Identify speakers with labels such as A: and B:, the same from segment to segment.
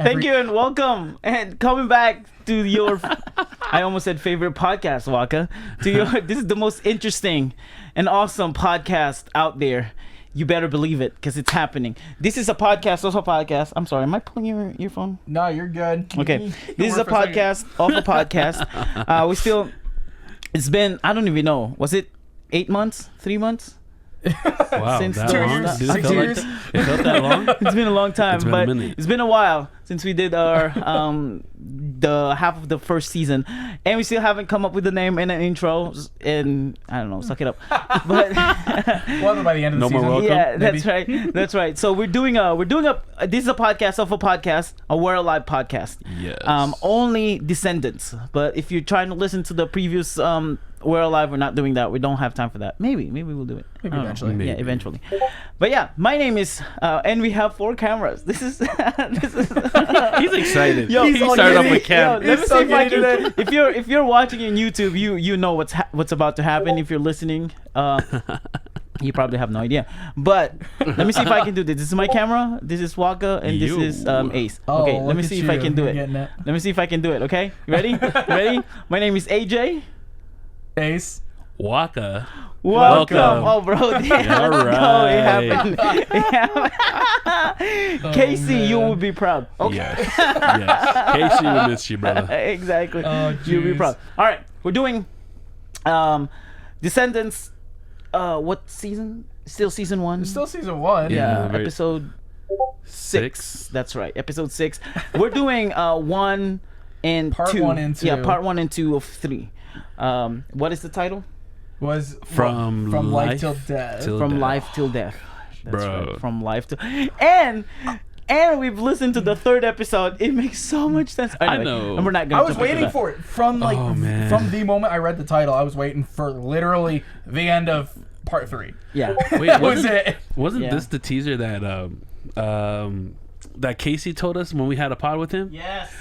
A: Thank you and welcome and coming back to your I almost said favorite podcast, WAKKA. This is the most interesting and awesome podcast out there. You better believe it because it's happening. This is a podcast, also a podcast. I'm sorry, am I pulling your earphone?
B: No, you're good.
A: Okay. This is a podcast, off a podcast. It's been, I don't even know. Was it 8 months? 3 months?
C: Wow,
A: Since
C: that
A: 2
C: long?
A: years?
C: Dude, it
A: 6
C: felt
A: years?
C: it felt that long?
A: It's been a long time,
C: It's been a
A: but
C: minute.
A: it's been a while since we did our the half of the first season, and we still haven't come up with a name and an intro. And I don't know, suck it up. But
B: Well, by the end of the
C: No more
B: season.
C: welcome?
A: yeah, that's
B: maybe.
A: right. That's right. So we're doing a this is a podcast of a podcast, a We're Alive podcast.
C: Yes.
A: Only Descendants. But if you're trying to listen to the previous We're Alive, we're not doing that. We don't have time for that. Maybe we'll do it.
B: Maybe
A: I don't know.
B: eventually.
C: Maybe.
A: Yeah, eventually. But yeah, my name is and we have 4 cameras. This is
C: He's excited.
A: Yo,
C: he
A: he's
C: started off
A: giddy.
C: with cam.
A: Yo, let me
B: He's
A: see
B: so
A: if I
B: giddy
A: can. If you're watching on YouTube, you know what's about to happen. If you're listening, you probably have no idea. But let me see if I can do this. This is my camera. This is WAKKA, and this
C: Yo.
A: is Ace.
B: Oh,
A: Okay, let
B: look
A: me
B: at
A: see if I
B: you.
A: can do
B: You're
A: it.
B: getting it.
A: Let me see if I can do it. Okay, you ready? Ready? My name is AJ.
B: Ace.
C: WAKKA.
A: Welcome.
C: Welcome.
A: Oh, bro. Yeah,
C: All
A: let's go. It happened.
C: right.
A: It happened. Casey, you
B: man.
A: would be proud. Okay.
C: Yes. Yes. Casey, we miss you, brother.
A: Exactly.
B: Oh,
A: You'll be
B: jeez.
A: proud. All right, we're doing Descendants. What season? Still season 1.
B: It's still season 1.
A: yeah,
C: very-
A: episode 6. That's right, episode 6. We're doing 1 and
B: Part
A: 2.
B: 1 and 2.
A: Yeah, part 1 and 2 of 3. What is the title?
B: Was
C: From
B: life
C: life
B: till death.
C: till-
A: From
C: death.
A: life till death. That's
C: Bro.
A: right. From life to and we've listened to the 3rd episode. It makes so much sense. Anyway,
C: know.
A: And we're not gonna
B: I was
A: jump into
B: waiting
A: that.
B: for it from
C: Oh, man.
B: from the moment I read the title. I was waiting for literally the end of part 3.
A: Yeah.
C: Wait,
B: That was
C: wasn't,
B: it.
C: wasn't
A: Yeah.
C: this the teaser that Casey told us when we had a pod with him?
A: Yes.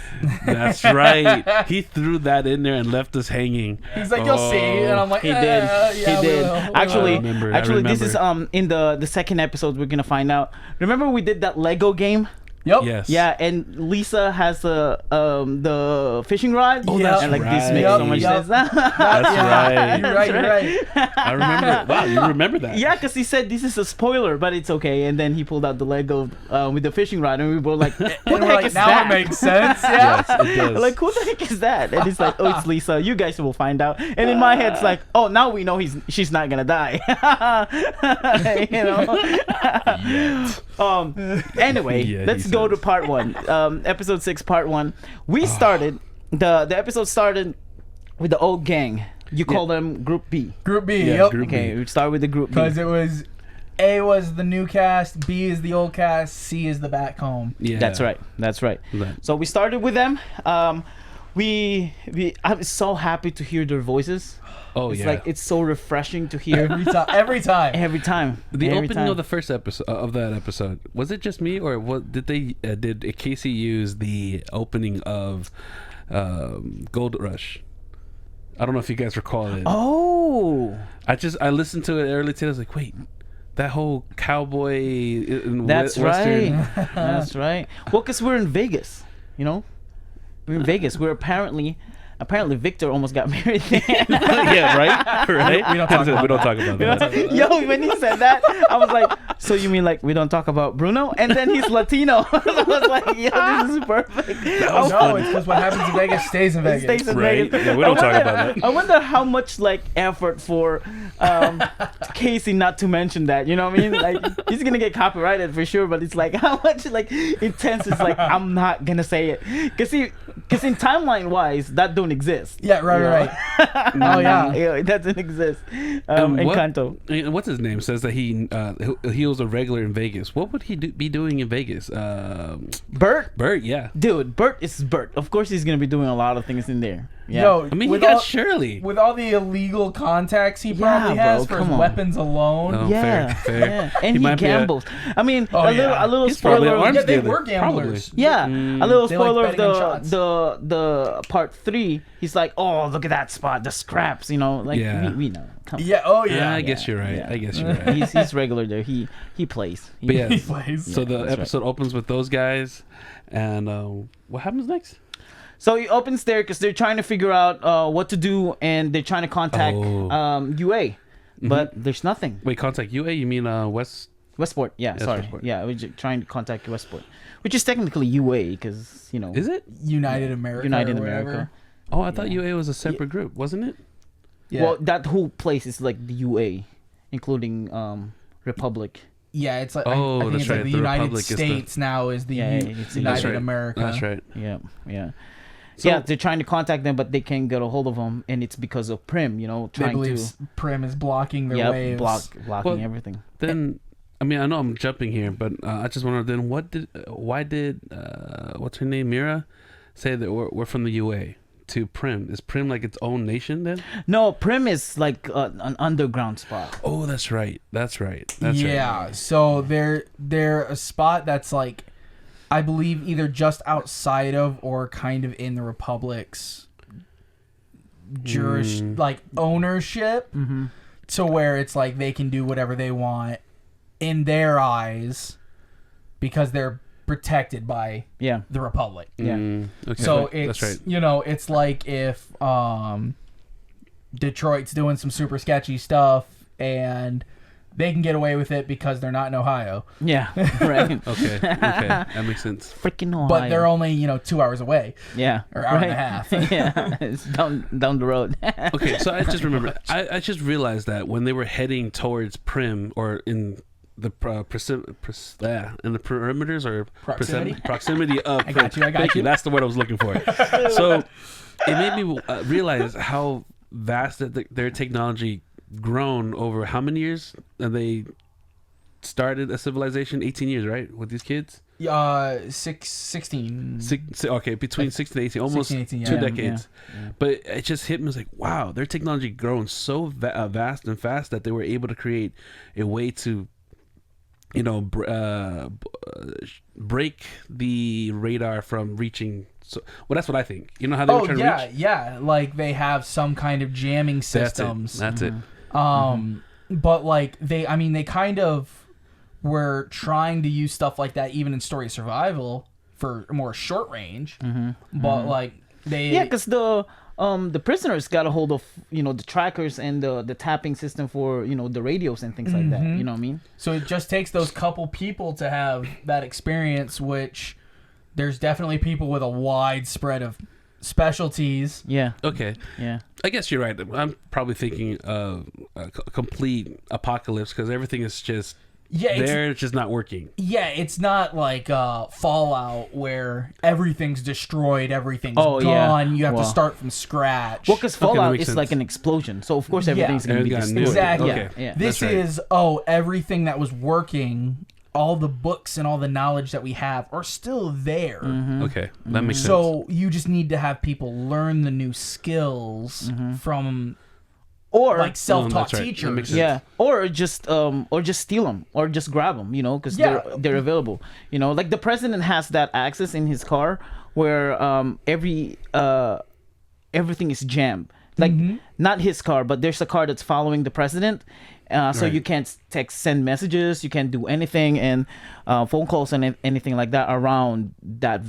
C: That's right. He threw that in there and left us hanging.
B: He's like, you'll see, and I'm like,
A: He did.
B: yeah,
A: He
B: we
A: did.
B: will.
A: Actually,
C: I remember.
A: this is in the 2nd episode. We're gonna find out. Remember we did that Lego game?
B: Yep.
C: Yes.
A: Yeah, and Lisa has the fishing rod.
C: Oh,
B: that's
A: and like this
C: right.
A: makes so much
B: Yep.
A: sense.
C: That's
B: Yeah,
C: right.
B: You're right. You're right.
C: I remember. Wow, you remember that?
A: Yeah, because he said this is a spoiler, but it's okay. And then he pulled out the Lego with the fishing rod, and we were like, "What
B: And
A: the
B: we're
A: heck
B: like,
A: is
B: now
A: that?"
B: it makes sense. Yeah.
C: Yes, it does.
A: Like, who the heck is that? And he's like, "Oh, it's Lisa. You guys will find out." And in my head, it's like, "Oh, now we know she's not gonna die." You know. Anyway,
C: Yeah,
A: let's
C: he
A: go to
C: says.
A: part 1. Episode 6, part 1. We started the episode started with the old gang. You call them Group B.
B: Group B.
C: Yeah,
B: Yep.
C: Group
A: Okay, we start with the Group B.
B: Because it was A was the new cast, B is the old cast, C is the back home.
C: Yeah.
A: That's right. That's right.
C: Right.
A: So we started with them. I'm so happy to hear their voices.
C: Oh
A: It's
C: yeah.
A: like it's so refreshing to hear
B: Every time.
A: every time.
C: The
A: Every
C: opening
A: time.
C: of the first episode of that episode, was it just me, or what did they did Casey use the opening of Gold Rush? I don't know if you guys recall it.
A: Oh,
C: I listened to it early today. I was like, wait, that whole cowboy in
A: that's
C: Western.
A: right. That's right. Well, because we're in Vegas, you know. We're in Vegas. We're apparently Victor almost got married there.
C: Yeah, right. Right.
B: We don't talk about
C: we don't talk about that.
A: Yo, when he said that, I was like, so you mean like we don't talk about Bruno? And then he's Latino. I was like, yo, this is perfect.
B: Oh, no, it's because what happens in Vegas stays in Vegas.
A: Stays in
C: Right.
A: Vegas.
C: Yeah, we don't
A: I
C: talk
A: wonder-
C: about that.
A: I wonder how much like effort for Casey not to mention that. You know what I mean? Like he's gonna get copyrighted for sure, but it's like how much like intense is like I'm not gonna say it because in timeline wise that don't exist.
B: Yeah, right,
A: You know?
B: right. Oh, yeah.
A: It doesn't exist. Encanto.
C: What's his name says that he was a regular in Vegas. What would he be doing in Vegas?
A: Bert.
C: Bert, yeah.
A: Dude, Bert is Bert. Of course, he's gonna be doing a lot of things in there. Yeah.
B: Yo,
C: I mean, he
B: with
C: got
B: all,
C: Shirley.
B: with all the illegal contacts he probably
A: bro,
B: has for
A: come
B: his
A: on.
B: weapons alone.
C: Oh,
A: Yeah,
C: fair.
A: yeah, and he
C: might be
A: gambles. I mean,
B: Oh,
A: a
B: yeah.
A: little
C: He's probably
A: spoiler.
C: an arms
B: Yeah, they
C: dealer.
B: were gamblers.
A: Yeah, a little
B: They like
A: spoiler of
B: betting on shots.
A: the part 3. He's like, oh, look at that spot, the scraps. You know, like
C: Yeah.
A: we know. Come on.
B: Yeah. Oh yeah.
C: I guess you're right.
A: Yeah.
C: I guess you're right.
A: He's regular there. He plays.
C: But yeah,
B: He plays.
C: so the
A: that's right.
C: episode opens with those guys, and what happens next?
A: So he opens there because they're trying to figure out what to do, and they're trying to contact
C: Oh.
A: UA, but there's nothing.
C: Wait, contact UA? You mean
A: Westport, yeah,
C: Yeah,
A: sorry,
C: Westport.
A: yeah, we're trying to contact Westport, which is technically UA because you know
C: Is it?
B: United America.
A: United
B: or whatever.
A: America.
C: Oh, I thought UA was a separate group, wasn't it?
B: Yeah.
A: Well, that whole place is like the UA, including Republic.
B: yeah, it's like
C: Oh,
B: I think
C: that's
B: it's like
C: right.
B: the
C: The
B: United
C: Republic is the-
B: States now is the
A: Yeah, it's the
B: United
C: That's right.
B: America.
C: That's right.
A: Yeah.
B: So-
A: Yeah, they're trying to contact them, but they can't get a hold of them, and it's because of Prim. You know,
B: They
A: trying
B: believe
A: to
B: Prim is blocking their waves.
A: blocking
C: Well,
A: everything.
C: Then, I mean, I know I'm jumping here, but I just wonder. Then, why did what's her name, Mira, say that we're from the UA to Prim? Is Prim like its own nation then?
A: No, Prim is like an underground spot.
C: Oh, that's right. That's right. That's
B: yeah,
C: right.
B: so they're a spot that's like, I believe either just outside of or kind of in the Republic's like ownership, to where it's like they can do whatever they want in their eyes because they're protected by
A: Yeah.
B: the Republic.
A: Yeah.
C: Okay.
B: So
C: that's
B: it's
C: right.
B: it's like if Detroit's doing some super sketchy stuff and they can get away with it because they're not in Ohio,
A: Yeah, right.
C: Okay. That makes sense.
A: Freaking Ohio.
B: but they're only 2 hours away
A: yeah,
B: or hour and a half.
A: yeah, it's down the road.
C: Okay, so I just remember. I just realized that when they were heading towards Prim or in the in the perimeters or
B: Proximity?
C: proximity of
B: I got
C: Prim.
B: you.
C: Thank you. That's the word I was looking for. So it made me realize how vast that their technology grown over how many years? And they started a civilization 18 years, right? With these kids?
B: 16.
C: Okay, between 16 and 18, almost
B: 16, 18,
C: two
B: yeah.
C: decades.
A: Yeah.
C: But it just hit me. I was like, wow, their technology grown so vast and fast that they were able to create a way to, break the radar from reaching. So, well, that's what I think. You know how they were trying to reach?
B: Yeah. Like they have some kind of jamming systems.
C: That's it.
B: But like they kind of were trying to use stuff like that even in story survival for more short range. But like they
A: Yeah, because the prisoners got a hold of the trackers and the tapping system for the radios and things like that. You know what I mean?
B: so it just takes those couple people to have that experience, which there's definitely people with a wide spread of specialties.
A: Yeah.
C: Okay.
A: Yeah.
C: I guess you're right. I'm probably thinking of a complete apocalypse because everything is just it's just not working.
B: Yeah, it's not like Fallout where everything's destroyed, everything's
A: Oh, yeah.
B: gone. You have to
A: Well.
B: start from scratch.
A: Well, because
C: Okay, that
A: Fallout
C: makes
A: is
C: sense.
A: like an explosion, so of course everything's gonna be
C: Everything got
A: destroyed.
C: nuked.
B: Exactly.
C: Okay.
A: Yeah.
B: This
C: That's right.
B: is everything that was working, all the books and all the knowledge that we have are still there.
C: Okay, that makes sense.
B: So you just need to have people learn the new skills from
A: Or
B: like self-taught
C: that's right. That
B: teachers.
C: makes sense.
A: yeah, or just steal them, or just grab them, because
B: Yeah.
A: they're available. Like the president has that access in his car where everything is jammed. Like not his car, but there's a car that's following the president. So
C: Right.
A: you can't send messages, you can't do anything, and phone calls and anything like that around that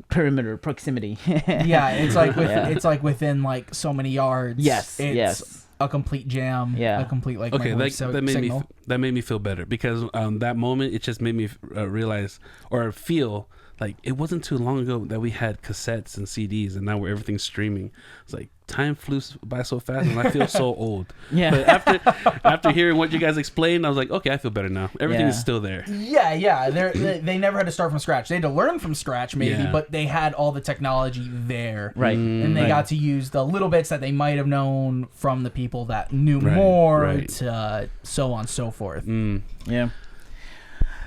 A: perimeter proximity.
B: Yeah, it's like
A: Yeah.
B: it's like within like so many yards.
A: Yes,
B: it's
A: yes.
B: a complete jam.
A: Yeah.
B: A complete like
C: Okay,
B: microwave
C: that made
B: signal.
C: that made me feel better because that moment it just made me realize or feel like it wasn't too long ago that we had cassettes and CDs and now everything's streaming. It's like time flew by so fast and I feel so old.
A: Yeah.
C: But after hearing what you guys explained, I was like, okay, I feel better now. Everything is
A: Yeah.
C: still there.
B: Yeah. They never had to start from scratch. They had to learn from scratch maybe,
C: Yeah.
B: but they had all the technology there.
A: Right.
B: And they
A: Right.
B: got to use the little bits that they might have known from the people that knew
C: Right,
B: more,
C: right.
B: to so on and so forth.
A: Yeah.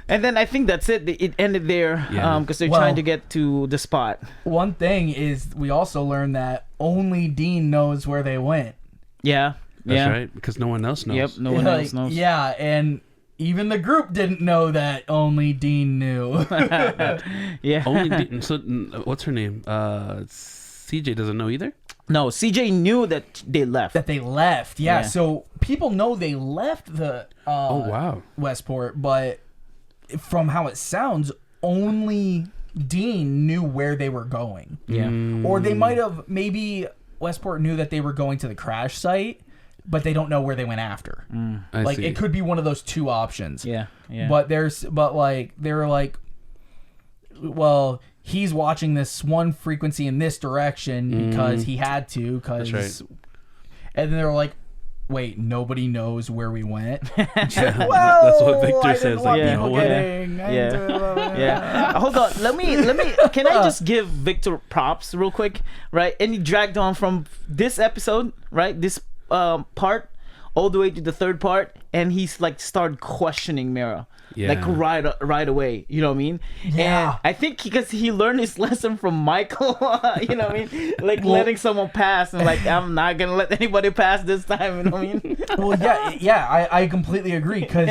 A: And then I think that's it. It ended there
C: Yeah.
A: because they're
B: Well-
A: trying to get to the spot.
B: One thing is we also learned that only Dean knows where they went.
A: Yeah.
C: That's
A: yeah.
C: right, because no one else knows.
A: Yep. No one else knows.
B: Yeah, and even the group didn't know that only Dean knew.
A: Yeah.
C: So what's her name? CJ doesn't know either.
A: No, CJ knew that they left.
B: That they left. Yeah,
A: Yeah.
B: so people know they left the
C: Oh wow.
B: Westport, but from how it sounds, only Dean knew where they were going.
A: Yeah.
B: Or they might have, maybe Westport knew that they were going to the crash site, but they don't know where they went after.
C: I
B: Like
C: see.
B: it could be one of those two options.
A: Yeah. Yeah.
B: But like they were like, well, he's watching this one frequency in this direction because he had to. Cause,
C: That's right.
B: And then they were like, wait, nobody knows where we went.
C: That's what Victor
B: I
C: says.
B: didn't
C: Like,
B: want
C: you know
B: people
C: what?
B: getting-
A: Yeah. Hold on. Let me. Can I just give Victor props real quick, right? And he dragged on from this episode, right? This part all the way to the third part, and he's like started questioning Mira.
C: Yeah.
A: Like right away, you know what I mean?
B: Yeah.
A: And I think because he learned his lesson from Michael, you know what I mean? Like letting someone pass and like, I'm not gonna let anybody pass this time, you know what I mean?
B: Well, I completely agree because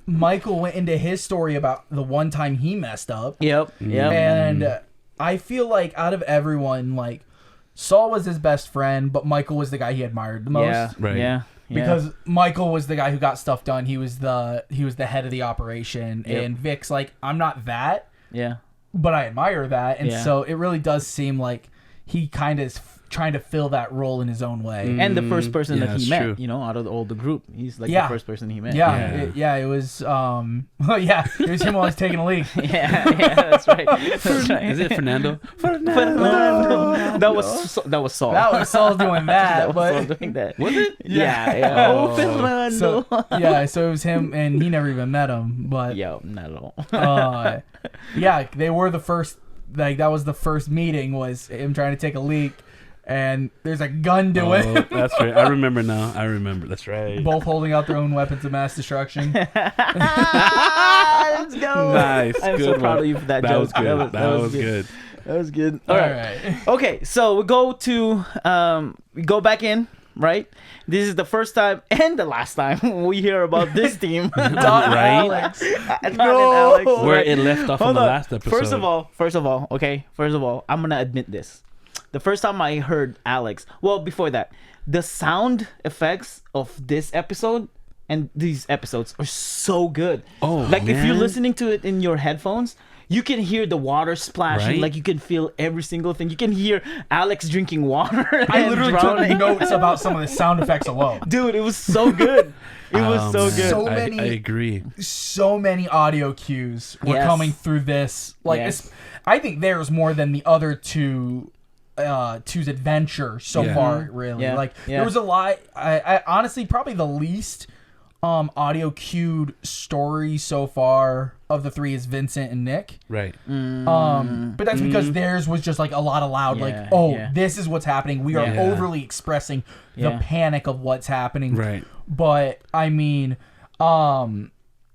B: Michael went into his story about the one time he messed up.
A: Yep.
B: And I feel like out of everyone, like Saul was his best friend, but Michael was the guy he admired the most.
A: Yeah.
C: Right.
A: Yeah.
B: Because Michael was the guy who got stuff done. He was the head of the operation,
A: Yep.
B: and Vic's like, I'm not that,
A: Yeah.
B: but I admire that, and
A: Yeah.
B: so it really does seem like he kind of is trying to fill that role in his own way.
A: And the first person
C: yeah,
A: that he
C: that's
A: met,
C: true.
A: you know, out of all the group, he's like
B: Yeah.
A: the first person he met.
B: Yeah, it was it was him while he's taking a leak.
A: yeah, that's right. That's right.
C: Is it Fernando?
A: Fernando. That was Saul.
B: That was Saul doing that,
A: That was Saul
B: but
A: doing that.
C: Was it?
A: Yeah.
C: Oh.
A: Oh, Fernando.
B: so it was him, and he never even met him. But
A: Yo, not at all.
B: yeah, they were the first. Like that was the first meeting, was him trying to take a leak, and there's a gun to it.
C: Oh, that's right. I remember now. I remember. That's right.
B: Both holding out their own weapons of mass destruction.
A: Let's go.
C: Nice.
A: I'm
C: good
A: so proud
C: one.
A: of you for that
C: That
A: joke.
C: was good. That was good.
A: That was good.
B: All
A: All right. Okay, so we go to we go back in, right? This is the first time and the last time we hear about this team.
C: Right?
B: Alex.
A: Not in Alex.
C: Where
A: right?
C: it left off
A: Hold
C: on the
A: on.
C: last episode.
A: First of all, okay. First of all, I'm gonna admit this. The first time I heard Alex, well, before that, the sound effects of this episode and these episodes are so good.
C: Oh,
A: like if you're
C: man.
A: listening to it in your headphones, you can hear the water splashing.
C: Right?
A: Like you can feel every single thing. You can hear Alex drinking water.
B: I
A: and
B: literally
A: drowning.
B: took notes about some of the sound effects alone.
A: Dude, it was so good. It was so
C: man.
A: good.
B: So
C: I
B: many-
C: agree.
B: So many audio cues were
A: Yes.
B: coming through this. Like,
A: Yes.
B: I think there's more than the other two's adventure so
C: Yeah.
B: far. Really,
A: Yeah.
B: like
A: Yeah.
B: there was a lot. I honestly probably the least audio cued story so far of the three is Vincent and Nick.
C: Right.
B: But that's because theirs was just like a lot of loud, like,
A: Yeah,
B: oh,
A: yeah.
B: this is what's happening. We are
C: Yeah.
B: overly expressing the
A: Yeah.
B: panic of what's happening.
C: Right.
B: But I mean,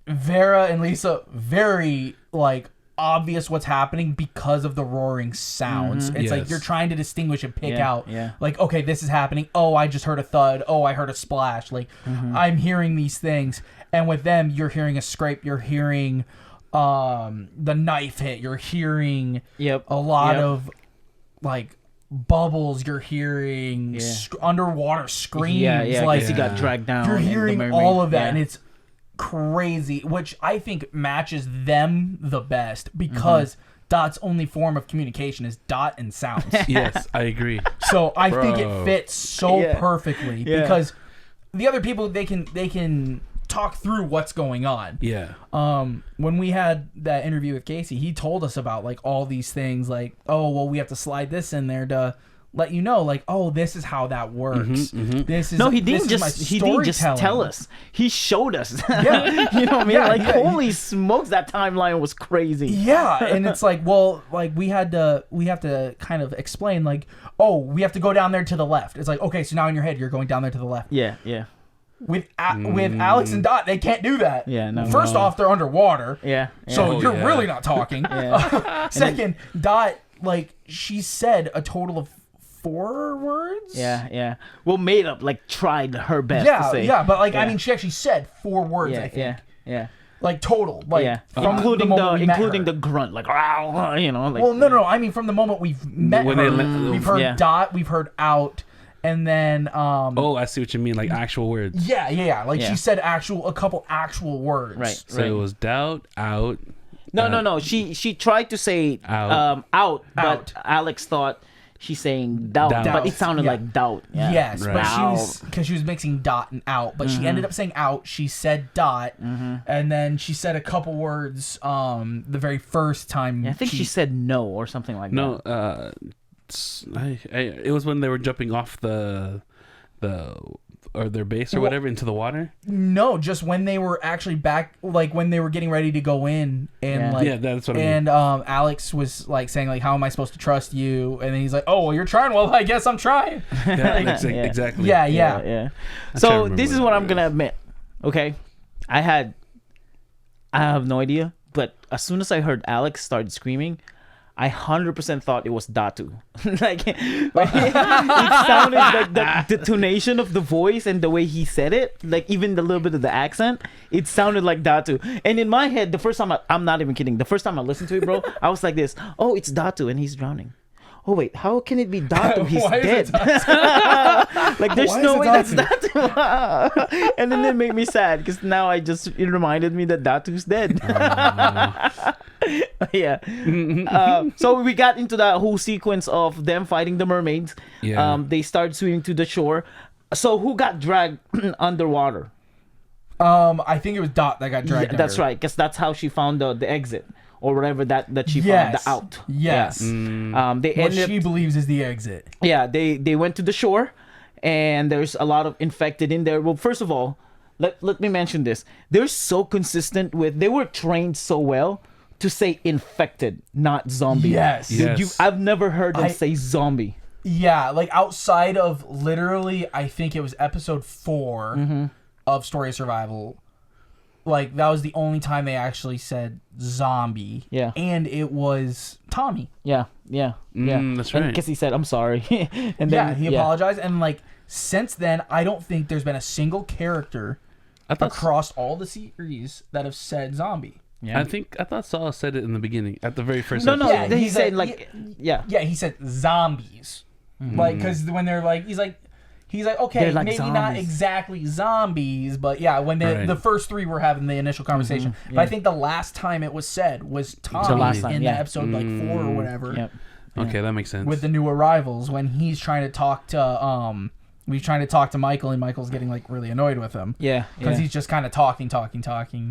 B: Vera and Lisa, very like obvious what's happening because of the roaring sounds. It's like
C: Yes.
B: you're trying to distinguish and pick
A: Yeah,
B: out
A: yeah.
B: like, okay, this is happening. Oh, I just heard a thud. Oh, I heard a splash. Like I'm hearing these things. And with them, you're hearing a scrape, you're hearing the knife hit, you're hearing
A: Yep.
B: a lot
A: Yep.
B: of like bubbles, you're hearing
A: Yeah.
B: underwater screams.
A: Yeah, yeah.
B: like
A: Because he got dragged down.
B: you're
A: in the
B: hearing
A: mermaid.
B: all of that,
A: Yeah.
B: and it's crazy, which I think matches them the best because Dot's only form of communication is dot and sounds.
C: Yes, I agree.
B: So I think
C: Bro.
B: it fits so
A: Yeah.
B: perfectly
A: Yeah.
B: because the other people they can talk through what's going on.
C: Yeah.
B: When we had that interview with Casey, he told us about like all these things, like, oh, well, we have to slide this in there to let you know, like, oh, this is how that works. This is
A: No, he
B: this
A: didn't
B: is my
A: just tell
B: storytelling.
A: us. He showed us.
B: Yeah.
A: You know what I mean?
B: Yeah,
A: like
B: yeah.
A: holy smokes, that timeline was crazy.
B: Yeah, and it's like, well, like we have to kind of explain, like, oh, we have to go down there to the left. It's like, okay, so now in your head you're going down there to the left.
A: Yeah, yeah.
B: With Alex and Dot, they can't do that.
A: Yeah, no.
B: First off, they're underwater.
A: Yeah.
B: So
C: Oh,
B: you're
C: yeah.
B: really not talking.
A: Yeah.
B: Second, Dot, like, she said a total of 4 words.
A: Yeah. Well, made up, like, tried her best
B: Yeah,
A: to say.
B: yeah, but like, I
A: Yeah.
B: mean, she actually said 4 words. I think.
A: Yeah.
B: Like total, like
A: Yeah.
B: from
A: Including
B: the moment we met
A: including
B: her.
A: the grunt, like, "Rawr," you know, like.
B: Well, no. I mean, from the moment we've met
C: When
B: her,
C: they
B: we've heard
A: Yeah.
B: Dot, we've heard out, and then
C: Oh, I see what you mean, like actual words.
B: yeah. Like
A: Yeah.
B: she said a couple actual words.
A: Right.
C: So it was doubt, out.
A: No. She tried to say
C: Out.
A: out, but
B: Out.
A: Alex thought she's saying doubt,
C: Doubt.
A: but it sounded
B: Yeah.
A: like doubt. Yeah.
B: Yes,
C: Right.
B: but she
A: Out.
B: was because she was mixing Dot and out, but she ended up saying out. She said Dot, and then she said a couple words. The very first time.
A: Yeah, I think she said no or something like
C: No,
A: that.
C: it was when they were jumping off the or their base or whatever into the water.
B: No, just when they were actually back, like when they were getting ready to go in, and
A: Yeah.
B: like
C: Yeah, that's what I mean.
B: and Alex was like saying like, "How am I supposed to trust you?" And then he's like, "Oh, well, you're trying. Well, I guess I'm trying."
C: Yeah,
A: Yeah.
C: exactly.
B: Yeah.
A: Yeah.
C: trying
A: So
C: to remember
A: this is
C: what
A: what
C: it
A: I'm gonna admit. Okay, I have no idea, but as soon as I heard Alex start screaming, I 100% thought it was Datu. like it sounded like the detonation of the voice and the way he said it, like even the little bit of the accent, it sounded like Datu. And in my head, the first time I'm not even kidding, the first time I listened to it, bro, I was like this: oh, it's Datu and he's drowning. Oh wait, how can it be Datu? He's
B: Why is
A: dead.
B: it
A: Like there's
B: Why
A: no
B: is
A: way
B: it
A: that's Datu. And then it made me sad because now it reminded me that Datu's dead. Yeah. So we got into that whole sequence of them fighting the mermaids.
C: Yeah.
A: They start swimming to the shore. So who got dragged underwater?
B: I think it was Dot that got dragged.
A: Yeah, that's
B: under.
A: right, because that's how she found the exit or whatever that she found,
B: Yes.
A: the out.
B: Yes.
A: Yeah. They
B: What
A: ended
B: she believes is the exit.
A: Yeah, they went to the shore, and there's a lot of infected in there. Well, first of all, let me mention this. They're so consistent with. They were trained so well to say infected, not zombie.
B: Yes.
A: Dude,
C: Yes.
A: I've never heard them
B: I-
A: say zombie.
B: Yeah, like outside of literally, I think it was episode 4
A: Mm-hmm.
B: of Story of Survival. Like that was the only time they actually said zombie.
A: Yeah.
B: And it was Tommy.
A: Yeah.
C: That's right.
A: Because he said, "I'm sorry," and
B: Yeah,
A: then
B: he apologized, and like since then, I don't think there's been a single character
C: I thought
B: across all the series that have said zombie.
A: Yeah.
C: I thought Saul said it in the beginning at the very first.
A: No,
C: episode.
A: no.
B: Yeah,
A: He
B: he
A: said
B: said-
A: like, yeah.
B: Yeah, he said zombies. Like, because when they're like, he's like, okay,
A: They're like
B: maybe not
A: zombies.
B: exactly zombies, but yeah, when
C: Right.
B: the first 3 were having the initial conversation. But I think the last time it was said was Tommy
A: last time,
B: in
A: yeah.
B: the episode like 4 or whatever.
A: Yep.
C: Okay, that makes sense.
B: With the new arrivals, when he's trying to talk to Michael, and Michael's getting like really annoyed with him.
A: Yeah.
B: Because he's just kind of talking.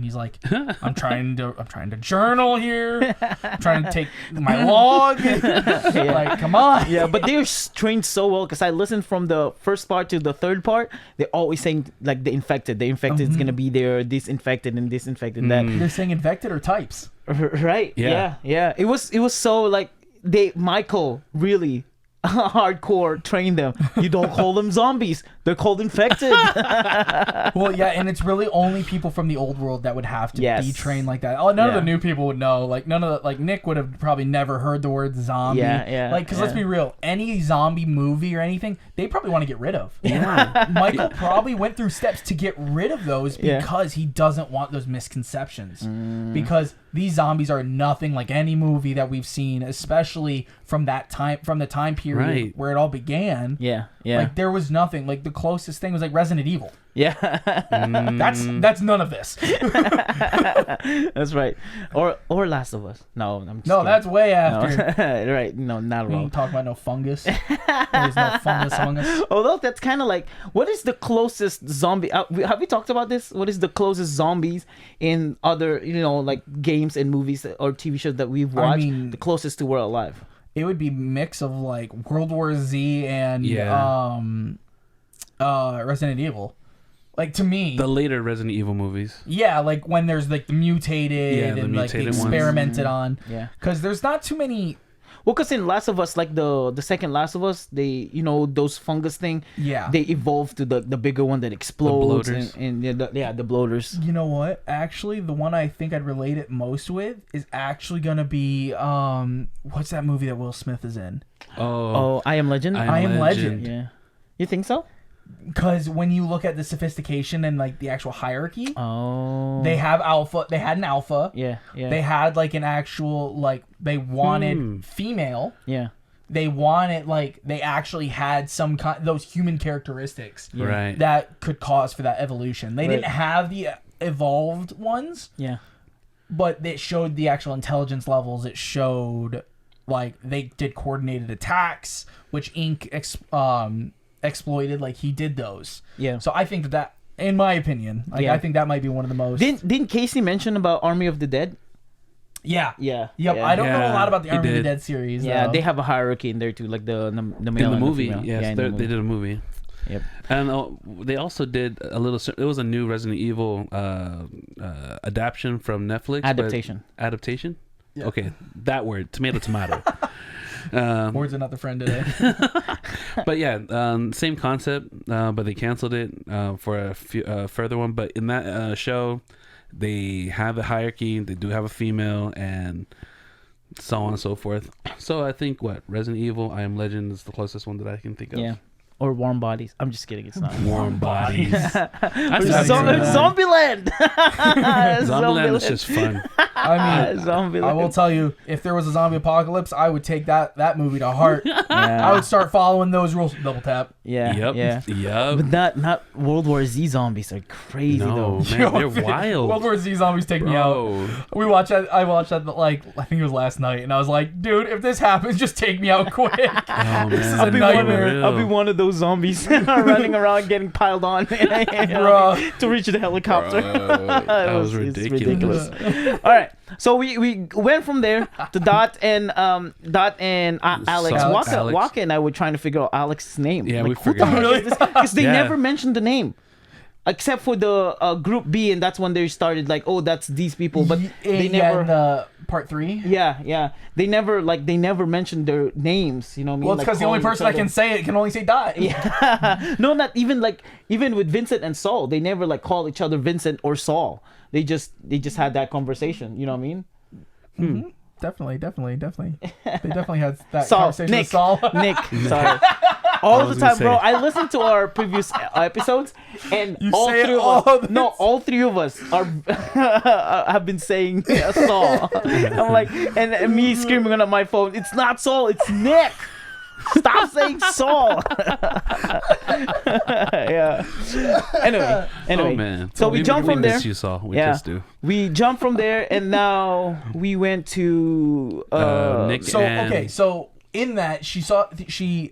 B: He's like, I'm trying to journal here. I'm trying to take my log. Like, come on.
A: Yeah, but they're trained so well because I listened from the first part to the third part. They're always saying like the infected is gonna be there, disinfected and disinfected that.
B: They're saying infected or types.
A: Right?
C: Yeah.
A: Yeah. It was so like Michael really hardcore trained them. You don't call them zombies; they're called infected.
B: Well, yeah, and it's really only people from the old world that would have to
A: Yes.
B: be trained like that. Oh, none of
A: Yeah.
B: the new people would know. Like none of the, like Nick would have probably never heard the word zombie.
A: Yeah.
B: Like, because let's
A: Yeah.
B: be real, any zombie movie or anything, they probably want to get rid of.
C: yeah.
B: Michael probably went through steps to get rid of those
A: Yeah.
B: because he doesn't want those misconceptions. Because these zombies are nothing like any movie that we've seen, especially from the time period
C: Right.
B: where it all began.
A: Yeah.
B: Like there was nothing. Like the closest thing was like Resident Evil.
A: Yeah.
B: That's none of this.
A: That's right. Or Last of Us. No, I'm just
B: No,
A: kidding.
B: that's way
A: No.
B: after.
A: Right. No, not at
B: We
A: all.
B: ain't talking about no fungus. There's no fungus among us.
A: Although that's kind of like, what is the closest zombie? Have we talked about this? What is the closest zombies in other, like games and movies or TV shows that we've
B: I
A: watched?
B: mean-
A: The closest to We're Alive.
B: It would be mix of like World War Z and
C: Yeah.
B: Resident Evil. Like to me,
C: The later Resident Evil movies.
B: yeah, like when there's like the mutated
C: Yeah, the
B: and like the
C: mutated ones.
B: experimented on.
A: Yeah.
B: Because there's not too many.
A: Well, because in Last of Us, like the second Last of Us, they those fungus thing.
B: Yeah.
A: They evolved to the bigger one that explodes
C: bloaters.
A: and the bloaters.
B: You know what? Actually, the one I think I'd relate it most with is actually gonna be what's that movie that Will Smith is in?
A: Oh, I Am Legend.
B: I Am Legend.
A: Yeah. You think so?
B: Because when you look at the sophistication and like the actual hierarchy,
A: Oh.
B: they had an alpha.
A: Yeah. Yeah.
B: They had like an actual like they wanted female.
A: Yeah.
B: They wanted like they actually had some those human characteristics
C: Right.
B: that could cause for that evolution. They
A: Right.
B: didn't have the evolved ones,
A: Yeah.
B: but it showed the actual intelligence levels. It showed like they did coordinated attacks, which Ink exploited. Like he did those.
A: Yeah.
B: So I think that in my opinion, like,
A: Yeah.
B: I think that might be one of the most.
A: Didn't Casey mention about Army of the Dead?
B: Yeah.
A: Yeah.
B: Yep.
A: Yeah.
B: I don't know a lot about the
C: he
B: Army of the
C: did.
B: Dead series.
A: Yeah,
B: though.
A: they have a hierarchy in there too, like the male
C: In the
A: and the
C: movie,
A: female.
C: yes,
A: Yeah, in the
C: they
A: movie.
C: did a movie.
A: Yep.
C: And they also did a little. It was a new Resident Evil adaptation from Netflix. but-
A: Adaptation.
C: Adaptation.
B: Yeah.
C: Okay, that word. Tomato.
B: Words are not the friend today.
C: But yeah, same concept, but they canceled it for a further one. But in that show, they have a hierarchy. They do have a female, and so on and so forth. So I think Resident Evil, I Am Legend is the closest one that I can think of.
A: Yeah. Or Warm Bodies. I'm just kidding. It's not.
C: Warm Bodies.
A: Zombieland.
C: Zombieland is just fun.
B: I mean,
A: Zombieland.
B: I will tell you, if there was a zombie apocalypse, I would take that movie to heart.
A: Yeah.
B: I would start following those rules. Double tap.
A: Yeah.
C: Yep.
A: Yeah.
C: Yep.
A: But not World War Z zombies are crazy
C: No,
A: though.
C: man, they're wild.
B: World War Z zombies take me out.
C: Bro.
B: I watched that like I think it was last night, and I was like, dude, if this happens, just take me out quick.
C: Oh,
B: This is
C: man.
B: a
A: I'll be, one
B: nightmare.
A: of, I'll be one of those zombies running around getting piled on
B: Bruh.
A: to reach the helicopter.
C: That was
A: It's
C: ridiculous.
A: All right, so we went from there to Dot and Alex.
C: Alex.
A: WAKKA and I were trying to figure out Alex's name.
C: Yeah,
A: Like,
C: we
A: who the
C: forgot.
A: heck is this? Because they
C: Yeah.
A: never mentioned the name. Except for the group B, and that's when they started like, oh, that's these people, but they never.
B: in the part 3.
A: Yeah. They never mentioned their names. You know what I mean?
B: Well, it's
A: Like,
B: because the only
A: calling
B: person
A: each
B: that can say it can only say Dot.
A: Yeah. No, not even even with Vincent and Saul, they never like call each other Vincent or Saul. They just had that conversation. You know what I mean?
B: Mm-hmm. Definitely. They definitely had that
A: Saul,
B: conversation
A: Nick,
B: with Saul.
A: Nick. Sorry. All the
C: was
A: time,
C: gonna
A: bro.
C: say.
A: I listened to our previous episodes, and
B: You
A: all
B: say it
A: three of
B: all
A: us.
B: the
A: No, all three of us are have been saying Saul. I'm like, and me screaming on my phone. It's not Saul. It's Nick. Stop saying Saul. Yeah. Anyway.
C: Oh, man.
A: So we jumped from there.
C: Miss you, Saul. We
A: Yeah.
C: just do.
A: We jumped from there, and now we went to
C: Nick
B: So
C: and...
B: okay, so in that she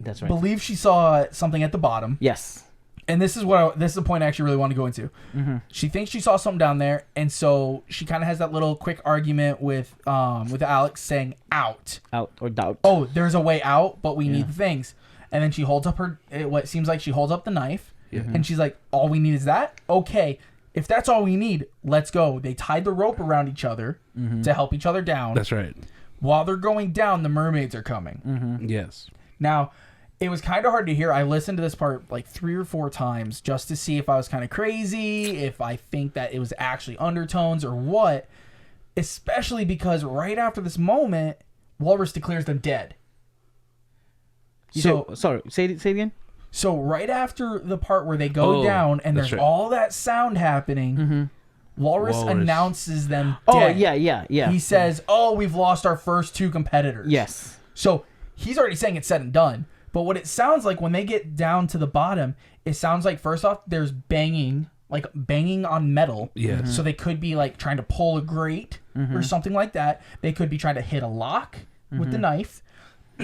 A: That's right.
B: believed she saw something at the bottom,
A: Yes.
B: and this is the point I actually really want to go into.
A: Mm-hmm.
B: She thinks she saw something down there, and so she kind of has that little quick argument with Alex saying out.
A: Out or doubt.
B: Oh, there's a way out, but we need the things. And then she holds up what seems like she holds up the knife, and she's like, all we need is that? Okay, if that's all we need, let's go. They tied the rope around each other to help each other down.
C: That's right.
B: While they're going down, the mermaids are coming.
C: Yes.
B: Now, it was kind of hard to hear. I listened to this part like 3 or 4 times just to see if I was kind of crazy, if I think that it was actually undertones or what, especially because right after this moment, Walrus declares them dead. So
A: Sorry, say it again.
B: So right after the part where they go
C: Oh,
B: down and
C: that's
B: there's
C: right.
B: all that sound happening, Walrus announces them
A: Oh,
B: dead.
A: yeah.
B: He says, oh, we've lost our first 2 competitors.
A: Yes.
B: So he's already saying it's said and done. But what it sounds like when they get down to the bottom, it sounds like first off, there's banging on metal.
C: Yes.
B: So they could be like trying to pull a grate or something like that. They could be trying to hit a lock with the knife.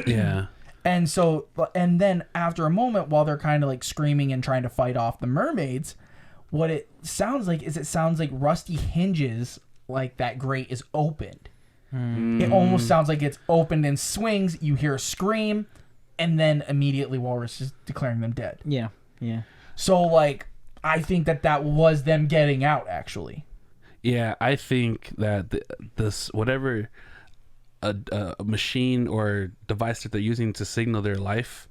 C: Yeah.
B: And then after a moment, while they're kind of like screaming and trying to fight off the mermaids, what it sounds like rusty hinges, like that grate is opened. It almost sounds like it's opened and swings. You hear a scream, and then immediately Walrus is declaring them dead.
A: Yeah.
B: So like, I think that was them getting out actually.
C: Yeah, I think that this whatever a machine or device that they're using to signal their life,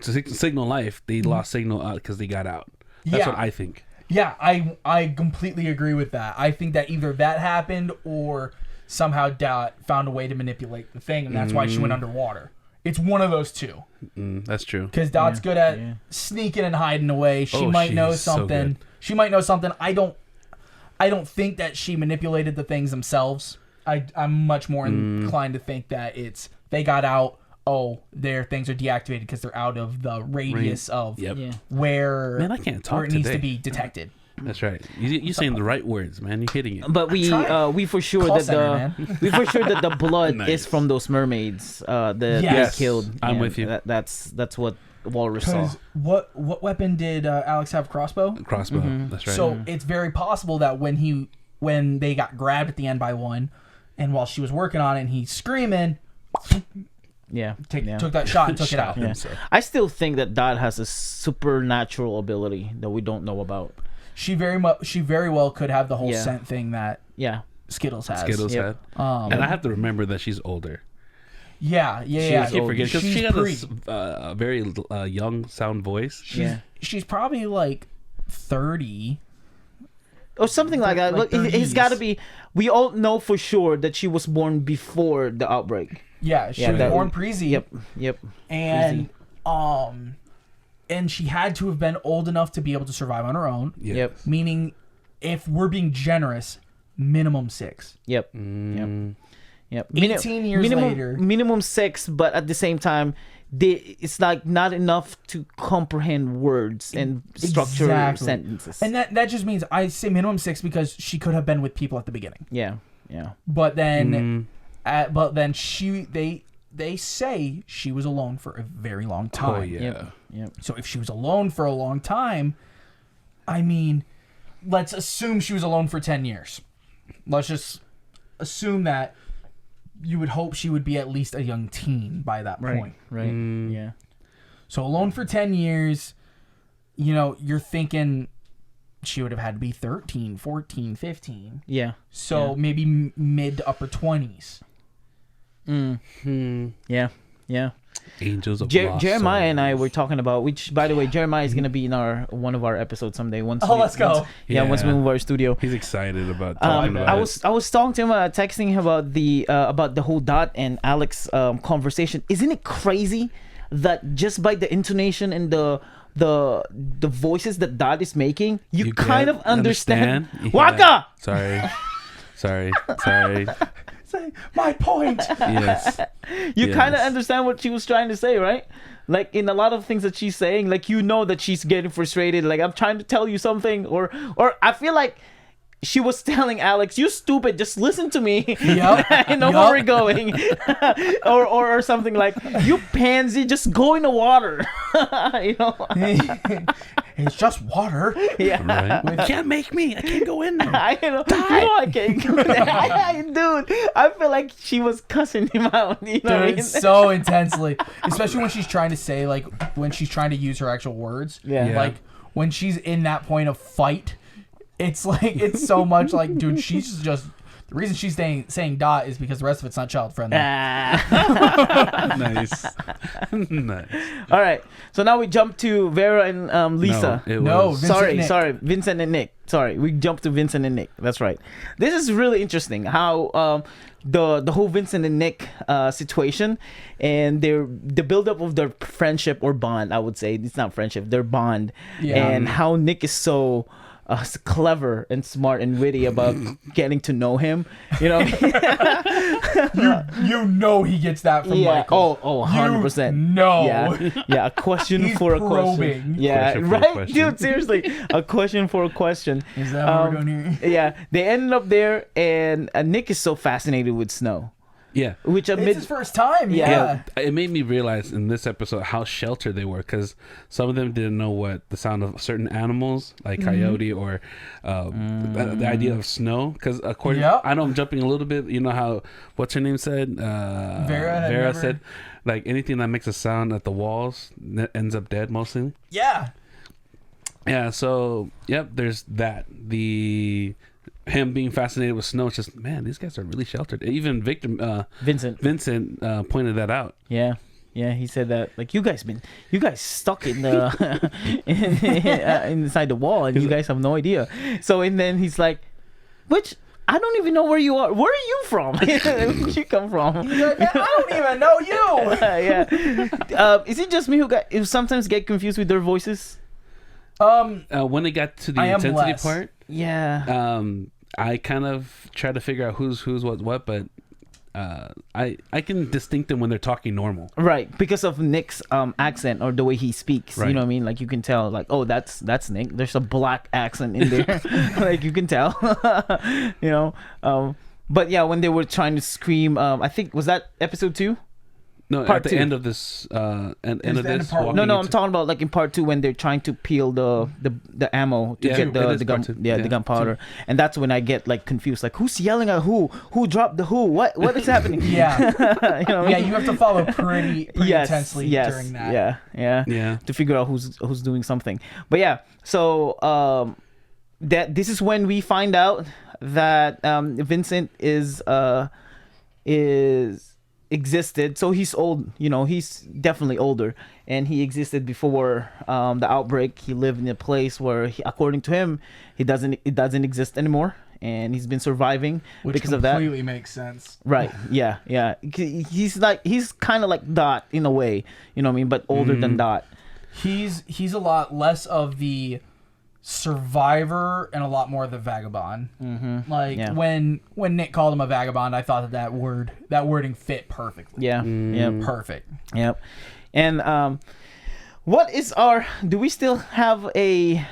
C: signal life, they lost signal out because they got out. That's what I think.
B: Yeah, I completely agree with that. I think that either that happened or somehow Dot found a way to manipulate the thing, and that's why she went underwater. It's one of those two.
C: That's true.
B: Because Dot's good at sneaking and hiding away. She might know something. She might know something. I don't think that she manipulated the things themselves. I'm much more inclined to think that they got out. Oh, their things are deactivated because they're out of the radius of where
C: Man, I can't talk
B: where it needs
C: today.
B: to be detected.
C: That's right. You're saying the right words, man. You're hitting it.
A: But we for sure
B: Call
A: that
B: center,
A: the blood
C: Nice.
A: is from those mermaids that
B: Yes.
A: they killed.
C: I'm
A: And
C: with you.
A: That's what Walrus saw.
B: Because what weapon did Alex have? Crossbow.
C: Crossbow. That's right.
B: So it's very possible that when they got grabbed at the end by one, and while she was working on it, and he's screaming, took that shot and took it out.
A: Yeah. I still think that Dot has a supernatural ability that we don't know about.
B: She very well could have the whole scent thing that Skittles has.
C: Skittles
A: Yep.
C: had. And I have to remember that she's older.
B: Yeah.
C: I keep forgetting because
B: She's
C: she got a very young sound voice.
B: She's probably like 30.
A: Or something like that.
B: Like
A: Look, it's
B: 30s.
A: got to be. We all know for sure that she was born before the outbreak.
B: Yeah, she was born Preezy.
A: Yep.
B: And and she had to have been old enough to be able to survive on her own.
A: Yep.
B: Meaning, if we're being generous, minimum 6.
A: Yep.
B: 18 years later.
A: Minimum 6, but at the same time, it's like not enough to comprehend words and structure sentences.
B: And that just means I say minimum 6 because she could have been with people at the beginning.
A: Yeah.
B: But then, they say she was alone for a very long time.
C: Oh yeah.
A: Yep.
B: So if she was alone for a long time, I mean, let's assume she was alone for 10 years. Let's just assume that you would hope she would be at least a young teen by that point.
A: Right. Yeah.
B: So alone for 10 years, you're thinking she would have had to be 13, 14, 15.
A: Yeah.
B: So maybe mid to upper 20s.
A: Yeah.
C: Angels of Lost
A: Jeremiah
C: Souls.
A: and I were talking about, which, by the way, Jeremiah is gonna be in one of our episodes someday.
B: Let's go.
A: Once we move our studio.
C: He's excited about talking about
A: I was talking to him, texting him about the whole Dot and Alex conversation. Isn't it crazy that just by the intonation and the voices that Dot is making, you kind of understand. WAKKA.
C: Sorry.
B: Say my point.
C: Yes.
A: You kind of understand what she was trying to say, right? Like in a lot of things that she's saying, like that she's getting frustrated. Like I'm trying to tell you something, or I feel like she was telling Alex, "You stupid, just listen to me.
B: Yep.
A: I know where we're going," or something like, "You pansy, just go in the water."
B: It's just water.
A: Yeah.
C: Right. You can't make me. I can't go in there.
A: I can't. Dude, I feel like she was cussing him out. You know what I mean?
B: So intensely, especially when she's trying to say, like, when she's trying to use her actual words.
A: Yeah.
B: Like when she's in that point of fight, it's like it's so much like, dude, she's just. The reason she's saying Dot is because the rest of it's not child friendly.
C: Nice.
A: All right. So now we jump to Vera and Lisa.
B: Vincent
A: Vincent and Nick. Sorry, we jumped to Vincent and Nick. That's right. This is really interesting how the whole Vincent and Nick situation and the buildup of their friendship or bond. I would say it's not friendship, their bond, and how Nick is so clever and smart and witty about getting to know him. You know
B: he gets that from Michael.
A: 100%.
B: No.
A: Yeah, a question
B: He's
A: for a
B: probing.
A: question. Yeah,
C: Question for a
A: right,
C: question.
A: dude. Seriously, a question for a question.
B: Is that what we're doing here?
A: Yeah, they ended up there, and Nick is so fascinated with snow.
C: Yeah.
A: Which
B: It's his first time. Yeah.
C: It made me realize in this episode how sheltered they were, because some of them didn't know what the sound of certain animals like coyote or the idea of snow. Because according, I know I'm jumping a little bit. You know how what's her name said? Vera said, like anything that makes a sound at the walls ends up dead mostly.
B: Yeah.
C: Yeah. So there's that. him being fascinated with snow. It's just, man, these guys are really sheltered. Even Vincent pointed that out.
A: Yeah. Yeah, he said that like you guys stuck in the inside the wall and you guys have no idea. So and then he's like, which I don't even know where you are. Where are you from? Where did you come from?
B: He's like, man, I don't even know you.
A: Yeah. Is it just me who sometimes get confused with their voices?
C: When they got to the intensity part,
A: yeah.
C: I kind of try to figure out who's what, but I can distinct them when they're talking normal.
A: Right, because of Nick's accent or the way he speaks.
C: Right.
A: You know what I mean? Like you can tell, like, oh, that's Nick. There's a black accent in there. Like you can tell. You know. But yeah, when they were trying to scream, I think was that episode 2?
C: No,
A: part
C: at the
A: 2.
C: end of this, end of
B: the end
C: this.
B: of part one.
A: No, I'm talking about like in part 2 when they're trying to peel the ammo to get the gun, the gunpowder, and that's when I get like confused, like who's yelling at who dropped the who, what is happening?
B: Yeah,
A: you know what I mean?
B: You have to follow pretty intensely during that.
A: Yeah, to figure out who's doing something. But yeah, so that this is when we find out that Vincent is existed. So he's old, you know, he's definitely older, and he existed before the outbreak. He lived in a place where according to him it doesn't exist anymore, and he's been surviving because of that.
B: Completely makes sense.
A: Right. Yeah. He's kind of like Dot in a way, you know what I mean, but older than Dot.
B: He's a lot less of the survivor and a lot more of the vagabond. Like when Nick called him a vagabond, I thought that wording fit perfectly.
A: Yeah.
B: Perfect.
A: Yep. And what is do we still have a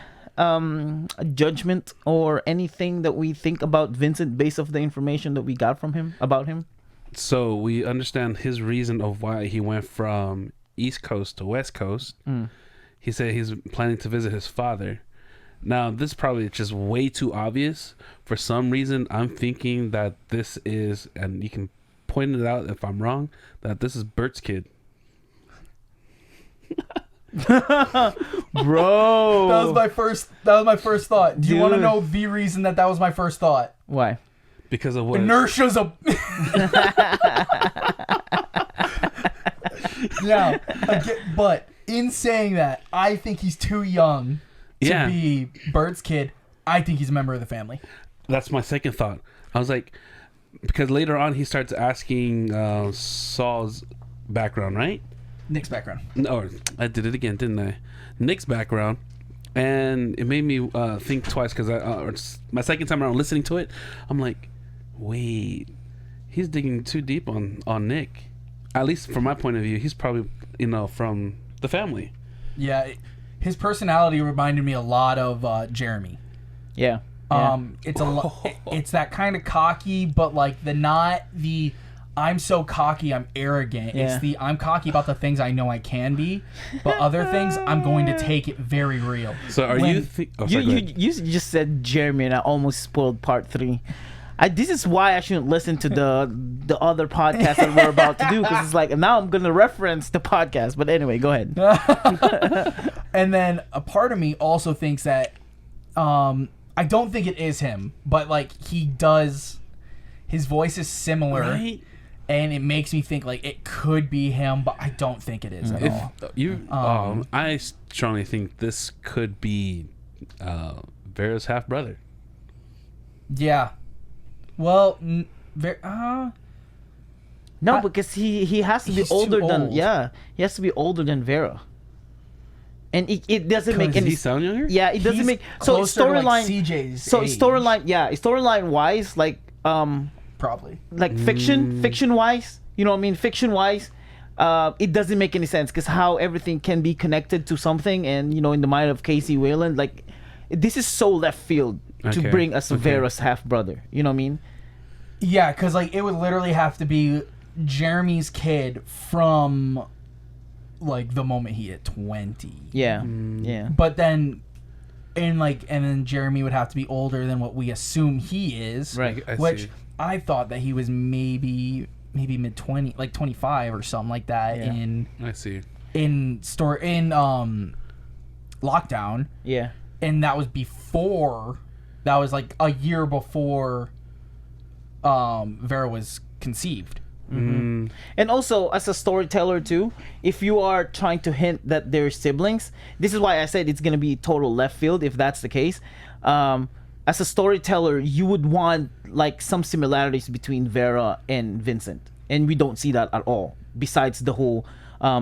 A: judgment or anything that we think about Vincent based off the information that we got from him about him?
C: So we understand his reason of why he went from East Coast to West Coast. He said he's planning to visit his father. Now, this is probably just way too obvious. For some reason, I'm thinking that this is, and you can point it out if I'm wrong, that this is Bert's kid.
A: Bro,
B: That was my first thought. Do you want to know the reason that was my first thought?
A: Why?
C: Because of what?
B: Inertia's a... Now, but in saying that, I think he's too young to be Bert's kid. I think he's a member of the family.
C: That's my second thought. I was like, because later on he starts asking Saul's background, right?
B: Nick's background.
C: No, I did it again, didn't I? Nick's background, and it made me think twice because my second time around listening to it, I'm like, wait, he's digging too deep on Nick. At least from my point of view, he's probably from the family.
B: Yeah. His personality reminded me a lot of Jeremy.
A: Yeah.
B: It's that kind of cocky, but like I'm so cocky, I'm arrogant.
A: Yeah.
B: It's the I'm cocky about the things I know I can be, but other things I'm going to take it very real.
C: So are you?
A: You just said Jeremy, and I almost spoiled part 3. This is why I shouldn't listen to the other podcast that we're about to do, because it's like now I'm gonna reference the podcast. But anyway, go ahead.
B: And then a part of me also thinks that I don't think it is him, but like his voice is similar,
C: right?
B: And it makes me think like it could be him, but I don't think it is at all.
C: I strongly think this could be Vera's half brother.
B: Yeah. Well,
A: no, because he has to be older than he has to be older than Vera, and it doesn't make any.
C: Does he sound younger?
A: Yeah, it doesn't make so storyline.
B: Like CJ's
A: storyline wise, like
B: probably
A: like fiction wise, you know what I mean? Fiction wise, it doesn't make any sense because how everything can be connected to something, and in the mind of KC Wayland, like this is so left field. To bring us Vera's half brother, you know what I mean?
B: Yeah, because like it would literally have to be Jeremy's kid from like the moment he hit 20.
A: Yeah, yeah.
B: But then, and then Jeremy would have to be older than what we assume he is,
C: right?
B: I thought that he was maybe mid 20, like 25 or something like that.
A: Yeah.
B: In lockdown.
A: Yeah.
B: And that was before That was like a year before Vera was conceived.
A: And also, as a storyteller too, if you are trying to hint that they're siblings, this is why I said it's gonna be total left field if that's the case. As a storyteller, you would want like some similarities between Vera and Vincent, and we don't see that at all. Besides the whole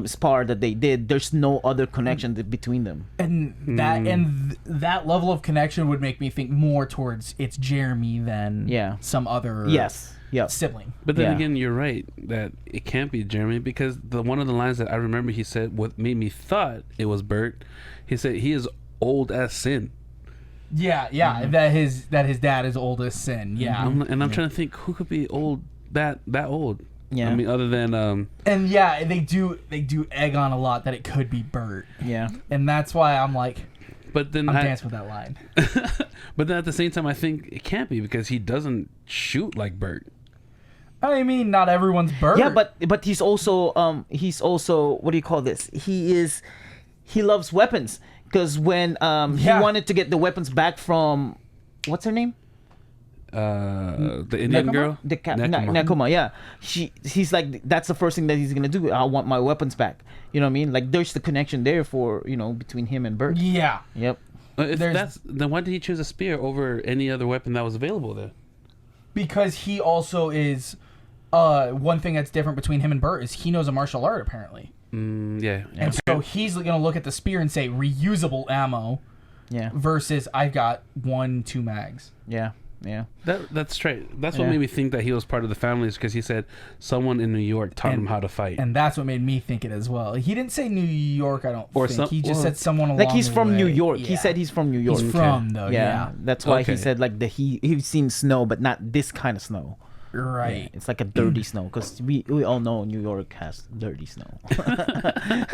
A: spar that they did, there's no other connection between them.
B: And that level of connection would make me think more towards it's Jeremy than some other sibling.
C: But then again, you're right that it can't be Jeremy, because one of the lines that I remember he said, what made me thought it was Bert, he said he is old as sin.
B: That his dad is old as sin.
C: I'm trying to think who could be old that old.
A: Yeah.
C: I mean, other than
B: and they do egg on a lot that it could be Bert.
A: Yeah.
B: And that's why I'm like,
C: but then
B: I'm dancing with that line.
C: But then at the same time, I think it can't be, because he doesn't shoot like Bert.
B: I mean, not everyone's Bert.
A: Yeah, but he's also what do you call this? He loves weapons, because when he wanted to get the weapons back from, what's her name?
C: The Indian girl,
A: Nekoma. Yeah, he's like, that's the first thing that he's gonna do. I want my weapons back. You know what I mean? Like, there's the connection there for between him and Bert.
B: Yeah.
A: Yep.
C: Then why did he choose a spear over any other weapon that was available there?
B: Because he also is one thing that's different between him and Bert is he knows a martial art apparently.
C: Yeah.
B: And so he's gonna look at the spear and say reusable ammo.
A: Yeah.
B: Versus I've got 1-2 mags.
A: Yeah. Yeah.
C: That's straight. That's what made me think that he was part of the family, is because he said someone in New York taught him how to fight.
B: And that's what made me think it as well. He didn't say New York, I don't think. He just said someone along
A: like he's
B: the
A: from
B: way.
A: New York.
B: Yeah.
A: He said he's from New York.
B: He's from though. Yeah.
A: That's why he said like he's seen snow, but not this kind of snow.
B: Right.
A: Yeah, it's like a dirty snow, because we all know New York has dirty snow.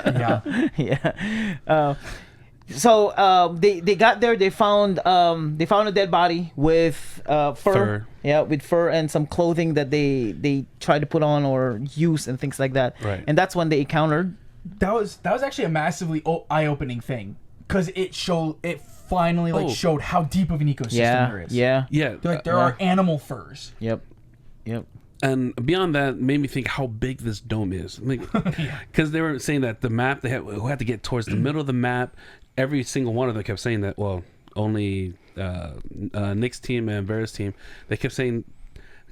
B: Yeah.
A: Yeah. So they got there. They found a dead body with fur. Yeah, with fur and some clothing that they tried to put on or use and things like that.
C: Right.
A: And that's when they encountered.
B: That was actually a massively eye-opening thing, because it finally showed how deep of an ecosystem there is.
A: Yeah.
C: Yeah.
B: There are animal furs.
A: Yep.
C: And beyond that, made me think how big this dome is. Like, because they were saying that the map they had to get towards the middle of the map. Every single one of them kept saying that. Well, only Nick's team and Vera's team, they kept saying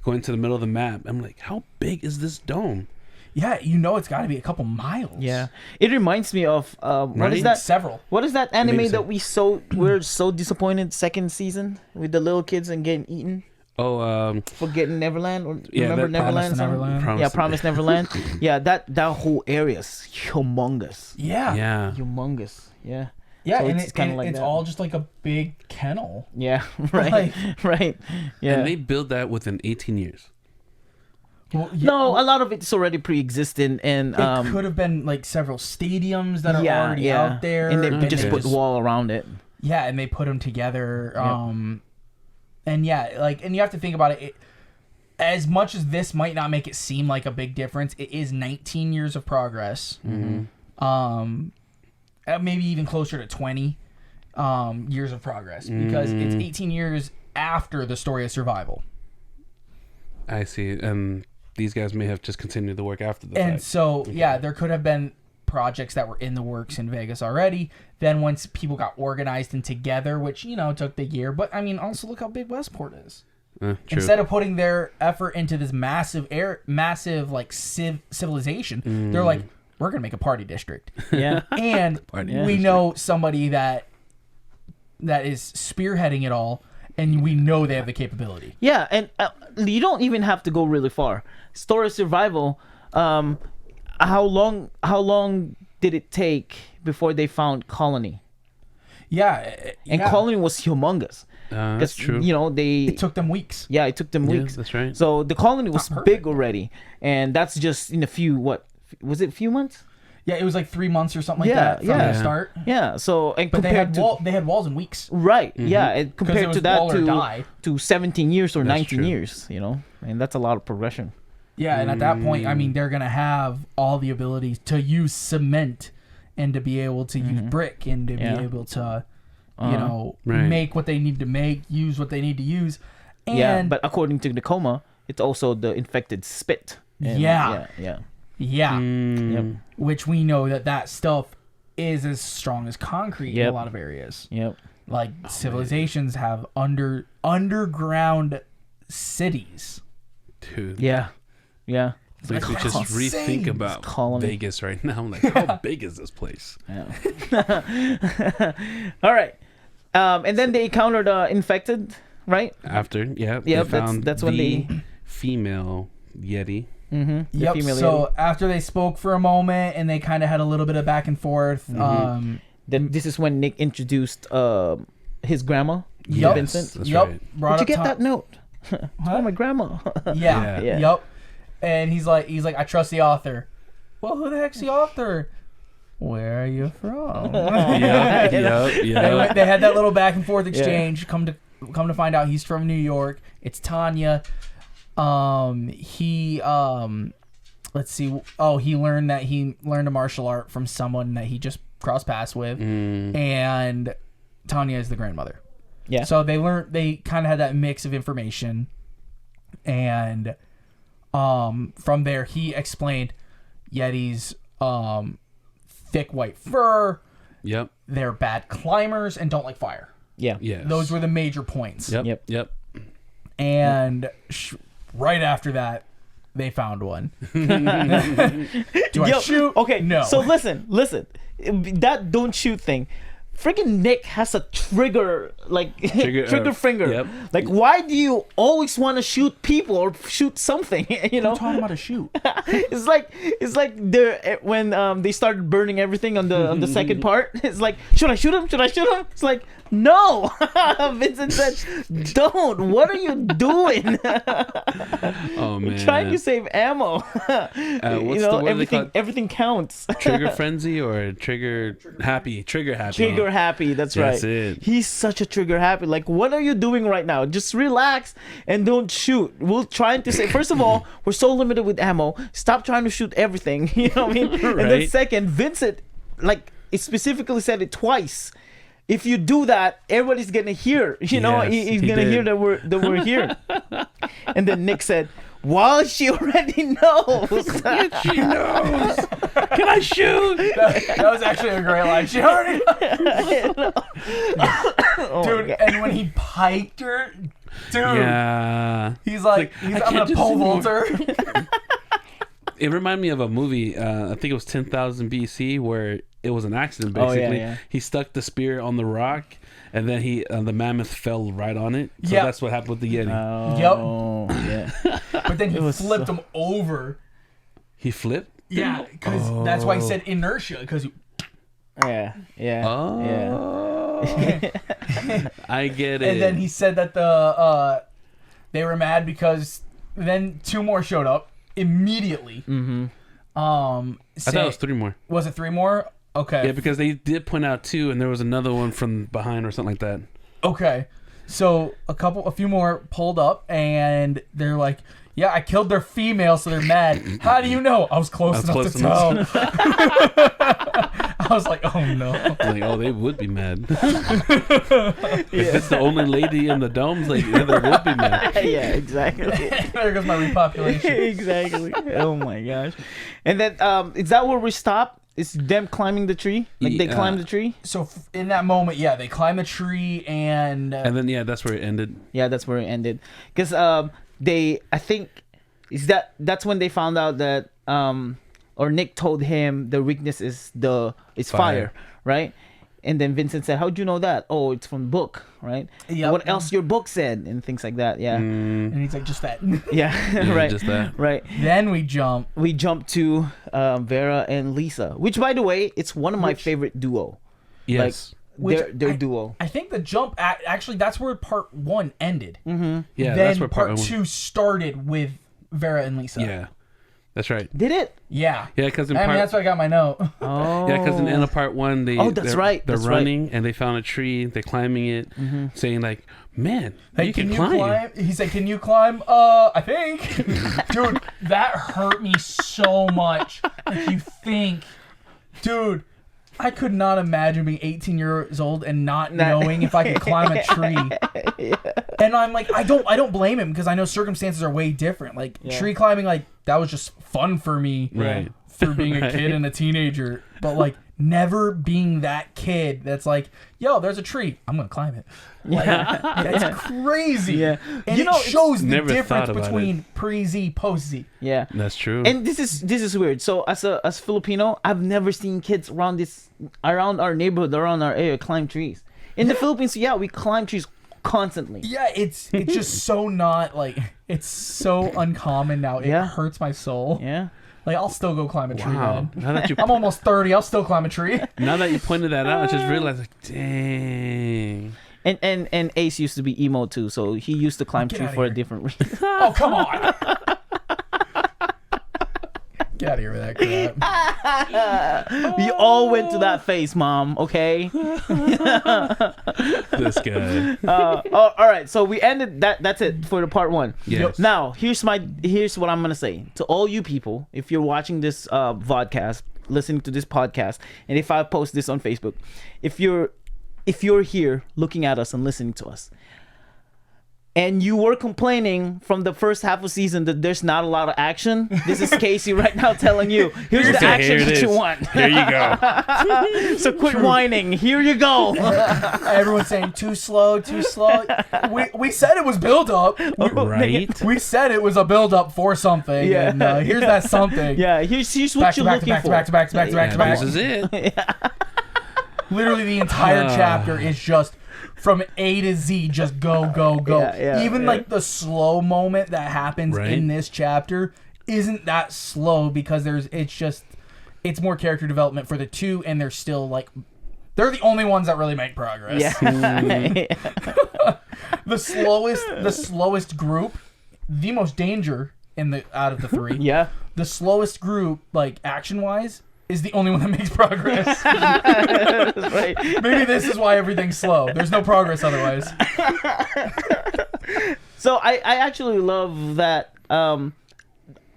C: going to the middle of the map. I'm like, how big is this dome?
B: Yeah, it's got to be a couple miles.
A: Yeah, it reminds me of what is that?
B: Several.
A: What is that anime that we're so disappointed second season with the little kids and getting eaten?
C: Oh,
A: Forgetting Neverland, or remember Neverland? Promise Neverland. Yeah, that whole area is humongous.
B: Yeah.
A: Humongous. Yeah.
B: Yeah,
A: So
B: and
A: it's kind of like
B: it's
A: that.
B: all just like a big kennel.
A: Yeah. Right. Right. Yeah.
C: and they built that within 18 years.
B: Well,
A: No, a lot of it's already pre-existing, and
B: it could have been like several stadiums that are already out there,
A: and they just put wall around it.
B: Yeah, and they put them together. And you have to think about it. As much as this might not make it seem like a big difference, it is 19 years of progress. Mm-hmm. Maybe even closer to 20 years of progress, because it's 18 years after the story of survival.
C: I see. And these guys may have just continued the work after the fact.
B: And so, there could have been projects that were in the works in Vegas already. Then once people got organized and together, which, took the year. But, I mean, also look how big Westport is.
C: True.
B: Instead of putting their effort into this massive civilization, they're like, we're going to make a party district.
A: Yeah.
B: And we know somebody that is spearheading it all, and we know they have the capability.
A: Yeah, and you don't even have to go really far. Story of survival. How long did it take before they found Colony?
B: Yeah,
A: and Colony was humongous.
C: That's true.
B: It took them weeks.
A: Yeah, it took them weeks.
C: That's right.
A: So the Colony was big already, and that's just in a few. Was it a few months?
B: Yeah, it was like 3 months or something like that from the start.
A: Yeah. So and
B: but they had walls in weeks.
A: Right. Mm-hmm. Yeah. And compared to that to 17 years or 19 years, and that's a lot of progression.
B: Yeah, and at that point, I mean, they're gonna have all the abilities to use cement and to be able to use brick and to be able to make what they need to make, use what they need to use. And
A: yeah, but according to the coma, it's also the infected spit. And
B: yeah.
A: Yep.
B: Which we know that stuff is as strong as concrete in a lot of areas.
A: Yep.
B: Like civilizations have underground cities.
C: Dude.
A: Yeah. Yeah.
C: Makes me just
B: insane.
C: rethink about Vegas right now. I'm like, how big is this place?
A: Yeah. All right. And then they encountered infected, right?
C: After,
A: Yeah,
C: they found
A: that's when
C: the female Yeti.
A: Mm-hmm.
B: Yep. So after they spoke for a moment and they kind of had a little bit of back and forth.
A: Then this is when Nick introduced his grandma,
B: Yep.
A: Vincent.
C: That's
B: Yep.
C: right.
B: Brought
A: Where'd you
B: up
A: get that note? Oh, my grandma.
B: Yeah.
A: Yeah.
B: Yep. And he's like, I trust the author. Well, who the heck's the author? Where are you from?
C: Yeah.
B: They had that little back and forth exchange. Come to find out, he's from New York. It's Tanya. Let's see. Oh, he learned a martial art from someone that he just crossed paths with, and Tanya is the grandmother.
A: Yeah.
B: So they kind of had that mix of information, and from there he explained Yetis, thick white fur.
C: Yep.
B: They're bad climbers and don't like fire.
A: Yeah.
C: Yes.
B: Those were the major points.
C: Yep.
B: And right after that, they found one. Do I shoot?
A: Okay,
B: no.
A: So listen. That don't shoot thing. Freaking Nick has a trigger finger.
C: Yep.
A: Like, why do you always want to shoot people or shoot something? You know,
B: I'm talking about a shoot.
A: it's like they're when they started burning everything on the second part. It's like, should I shoot him? It's like, no. Vincent said, don't. What are you doing?
C: Oh man.
A: Trying to save ammo.
C: What's the word
A: everything counts.
C: Trigger frenzy or trigger happy? Trigger happy.
A: Trigger happy. That's right.
C: That's it.
A: He's such a trigger happy. Like, what are you doing right now? Just relax and don't shoot. We're trying to say, first of all, we're so limited with ammo. Stop trying to shoot everything. You know what I mean?
C: Right.
A: And then second, Vincent, like, it specifically said it twice. If you do that, everybody's gonna hear. You know,
C: Yes,
A: he's
C: he
A: gonna
C: did.
A: hear that we're here. And then Nick said, "Well, she already knows."
C: She knows. Can I shoot?
B: That was actually a great line. She already.
A: Oh,
B: Dude, and when he piked her, dude,
C: Yeah.
B: he's like I'm
C: can't
B: gonna
C: just
B: pole
C: see more.
B: vault her.
C: It reminded me of a movie. I think it was 10,000 BC, where it was an accident.
A: Oh,
C: Basically,
A: yeah.
C: he stuck the spear on the rock, and then the mammoth fell right on it. So
B: Yep.
C: that's what happened with the Yeti.
A: Oh, yeah.
B: But then he
A: was
B: flipped him over.
C: He flipped.
B: Yeah, because that's why he said inertia. Because
A: Yeah.
C: Oh, I get it.
B: and then he said that they were mad because then two more showed up immediately.
A: Mm-hmm.
C: I thought it was 3 more.
B: Was it 3 more? Okay.
C: Yeah, because they did point out 2, and there was another one from behind or something like that.
B: Okay. So a few more pulled up, and they're like, "Yeah, I killed their female, so they're mad." How do you know? I was close enough to tell. I was like, "Oh no!"
C: Like, oh, they would be mad. If it's the only lady in the domes, like, yeah, they would be mad.
A: Yeah, exactly.
B: There goes my repopulation.
A: Exactly. Oh my gosh. And then is that where we stop? Is them climbing the tree? Like they climbed the tree?
B: So in that moment, yeah, they climb a tree and
C: then that's where it ended.
A: Yeah, that's where it ended. Because I think that's when they found out that or Nick told him the weakness is fire, right? And then Vincent said, "How'd you know that?" "Oh, it's from the book, right?"
B: Yep.
A: "What else your book said?" And things like that. Yeah.
B: and he's like, "Just that."
A: Yeah.
C: Yeah,
A: Right.
C: just that.
A: Right.
B: Then we jump.
A: We jump to Vera and Lisa, which, by the way, it's one of my favorite duo.
C: Yes.
A: Their duo.
B: I think the jump actually that's where part 1 ended.
A: Mm-hmm.
C: Yeah,
B: Then
C: that's where
B: part
C: one.
B: 2 started with Vera and Lisa.
C: Yeah, that's right.
A: Did it?
B: Yeah.
C: Yeah, because in
B: I mean,
C: part
B: that's why I got my note.
A: Oh.
C: yeah, because in the end of part 1,
A: That's right.
C: They're
A: That's right.
C: running and they found a tree. They're climbing it, saying like, "Man,
B: Hey,
C: you can climb."
B: He said, "Can you climb?" I think. Dude, that hurt me so much. Like, you think, dude, I could not imagine being 18 years old and not knowing if I could climb a tree. Yeah. And I'm like, I don't blame him, because I know circumstances are way different. Like tree climbing, like that was just fun for me,
C: right?
B: For being a kid and a teenager. But like never being that kid that's like, yo, there's a tree, I'm gonna climb it. Like, it's crazy. Yeah, and it shows the difference between pre-Z, post-Z.
A: Yeah,
C: that's true.
A: And this is weird. So as Filipino, I've never seen kids around our neighborhood, around our area, climb trees. In the Philippines, we climb trees constantly.
B: Yeah, it's just so not like, it's so uncommon now. It hurts my soul.
A: Yeah.
B: Like, I'll still go climb a tree, man.
C: Now that
B: I'm almost 30. I'll still climb a tree.
C: Now that you pointed that out, I just realized, like, dang.
A: And Ace used to be emo too, so he used to climb tree for a different reason.
B: Oh, come on. Get out of here with that crap.
A: We all went to that phase, Mom. Okay.
C: This guy.
A: All right. So we ended that. That's it for the part 1.
C: Yes.
A: Now here's what I'm gonna say to all you people. If you're watching this vodcast, listening to this podcast, and if I post this on Facebook, if you're here looking at us and listening to us, and you were complaining from the first half of season that there's not a lot of action, this is Casey right now telling you, here's the action that you want.
C: Here you go.
A: So quit whining. Here you go.
B: Everyone's saying too slow, too slow. We said it was build up.
C: Right?
B: We said it was a build up for something. Yeah. And here's that something.
A: Yeah. Here's what you're looking for.
B: Back to back.
C: This is it.
B: Literally the entire chapter is just from A to Z, just go. Even like the slow moment that happens in this chapter isn't that slow, because it's more character development for the two, and they're still like, they're the only ones that really make progress.
A: Yeah.
B: The slowest group, the most danger out of the 3.
A: Yeah.
B: The slowest group, like action wise, is the only one that makes progress.
A: That's right.
B: Maybe this is why everything's slow. There's no progress otherwise.
A: So I actually love that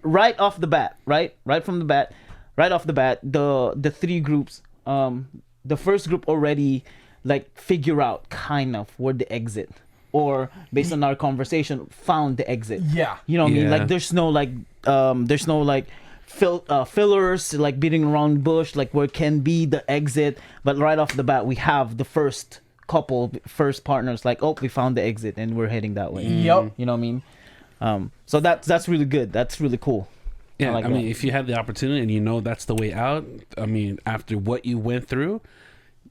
A: right off the bat, right off the bat, the 3 groups, the first group already like figure out kind of where the exit, or based on our conversation found the exit.
B: Yeah.
A: You know what I mean? Like there's no fillers like beating around the bush, like where can be the exit, but right off the bat we have the first partners like, oh, we found the exit and we're heading that way.
B: Yep.
A: You know what I mean? So that's really good. That's really cool.
C: Yeah, I mean, if you have the opportunity and you know that's the way out, I mean, after what you went through,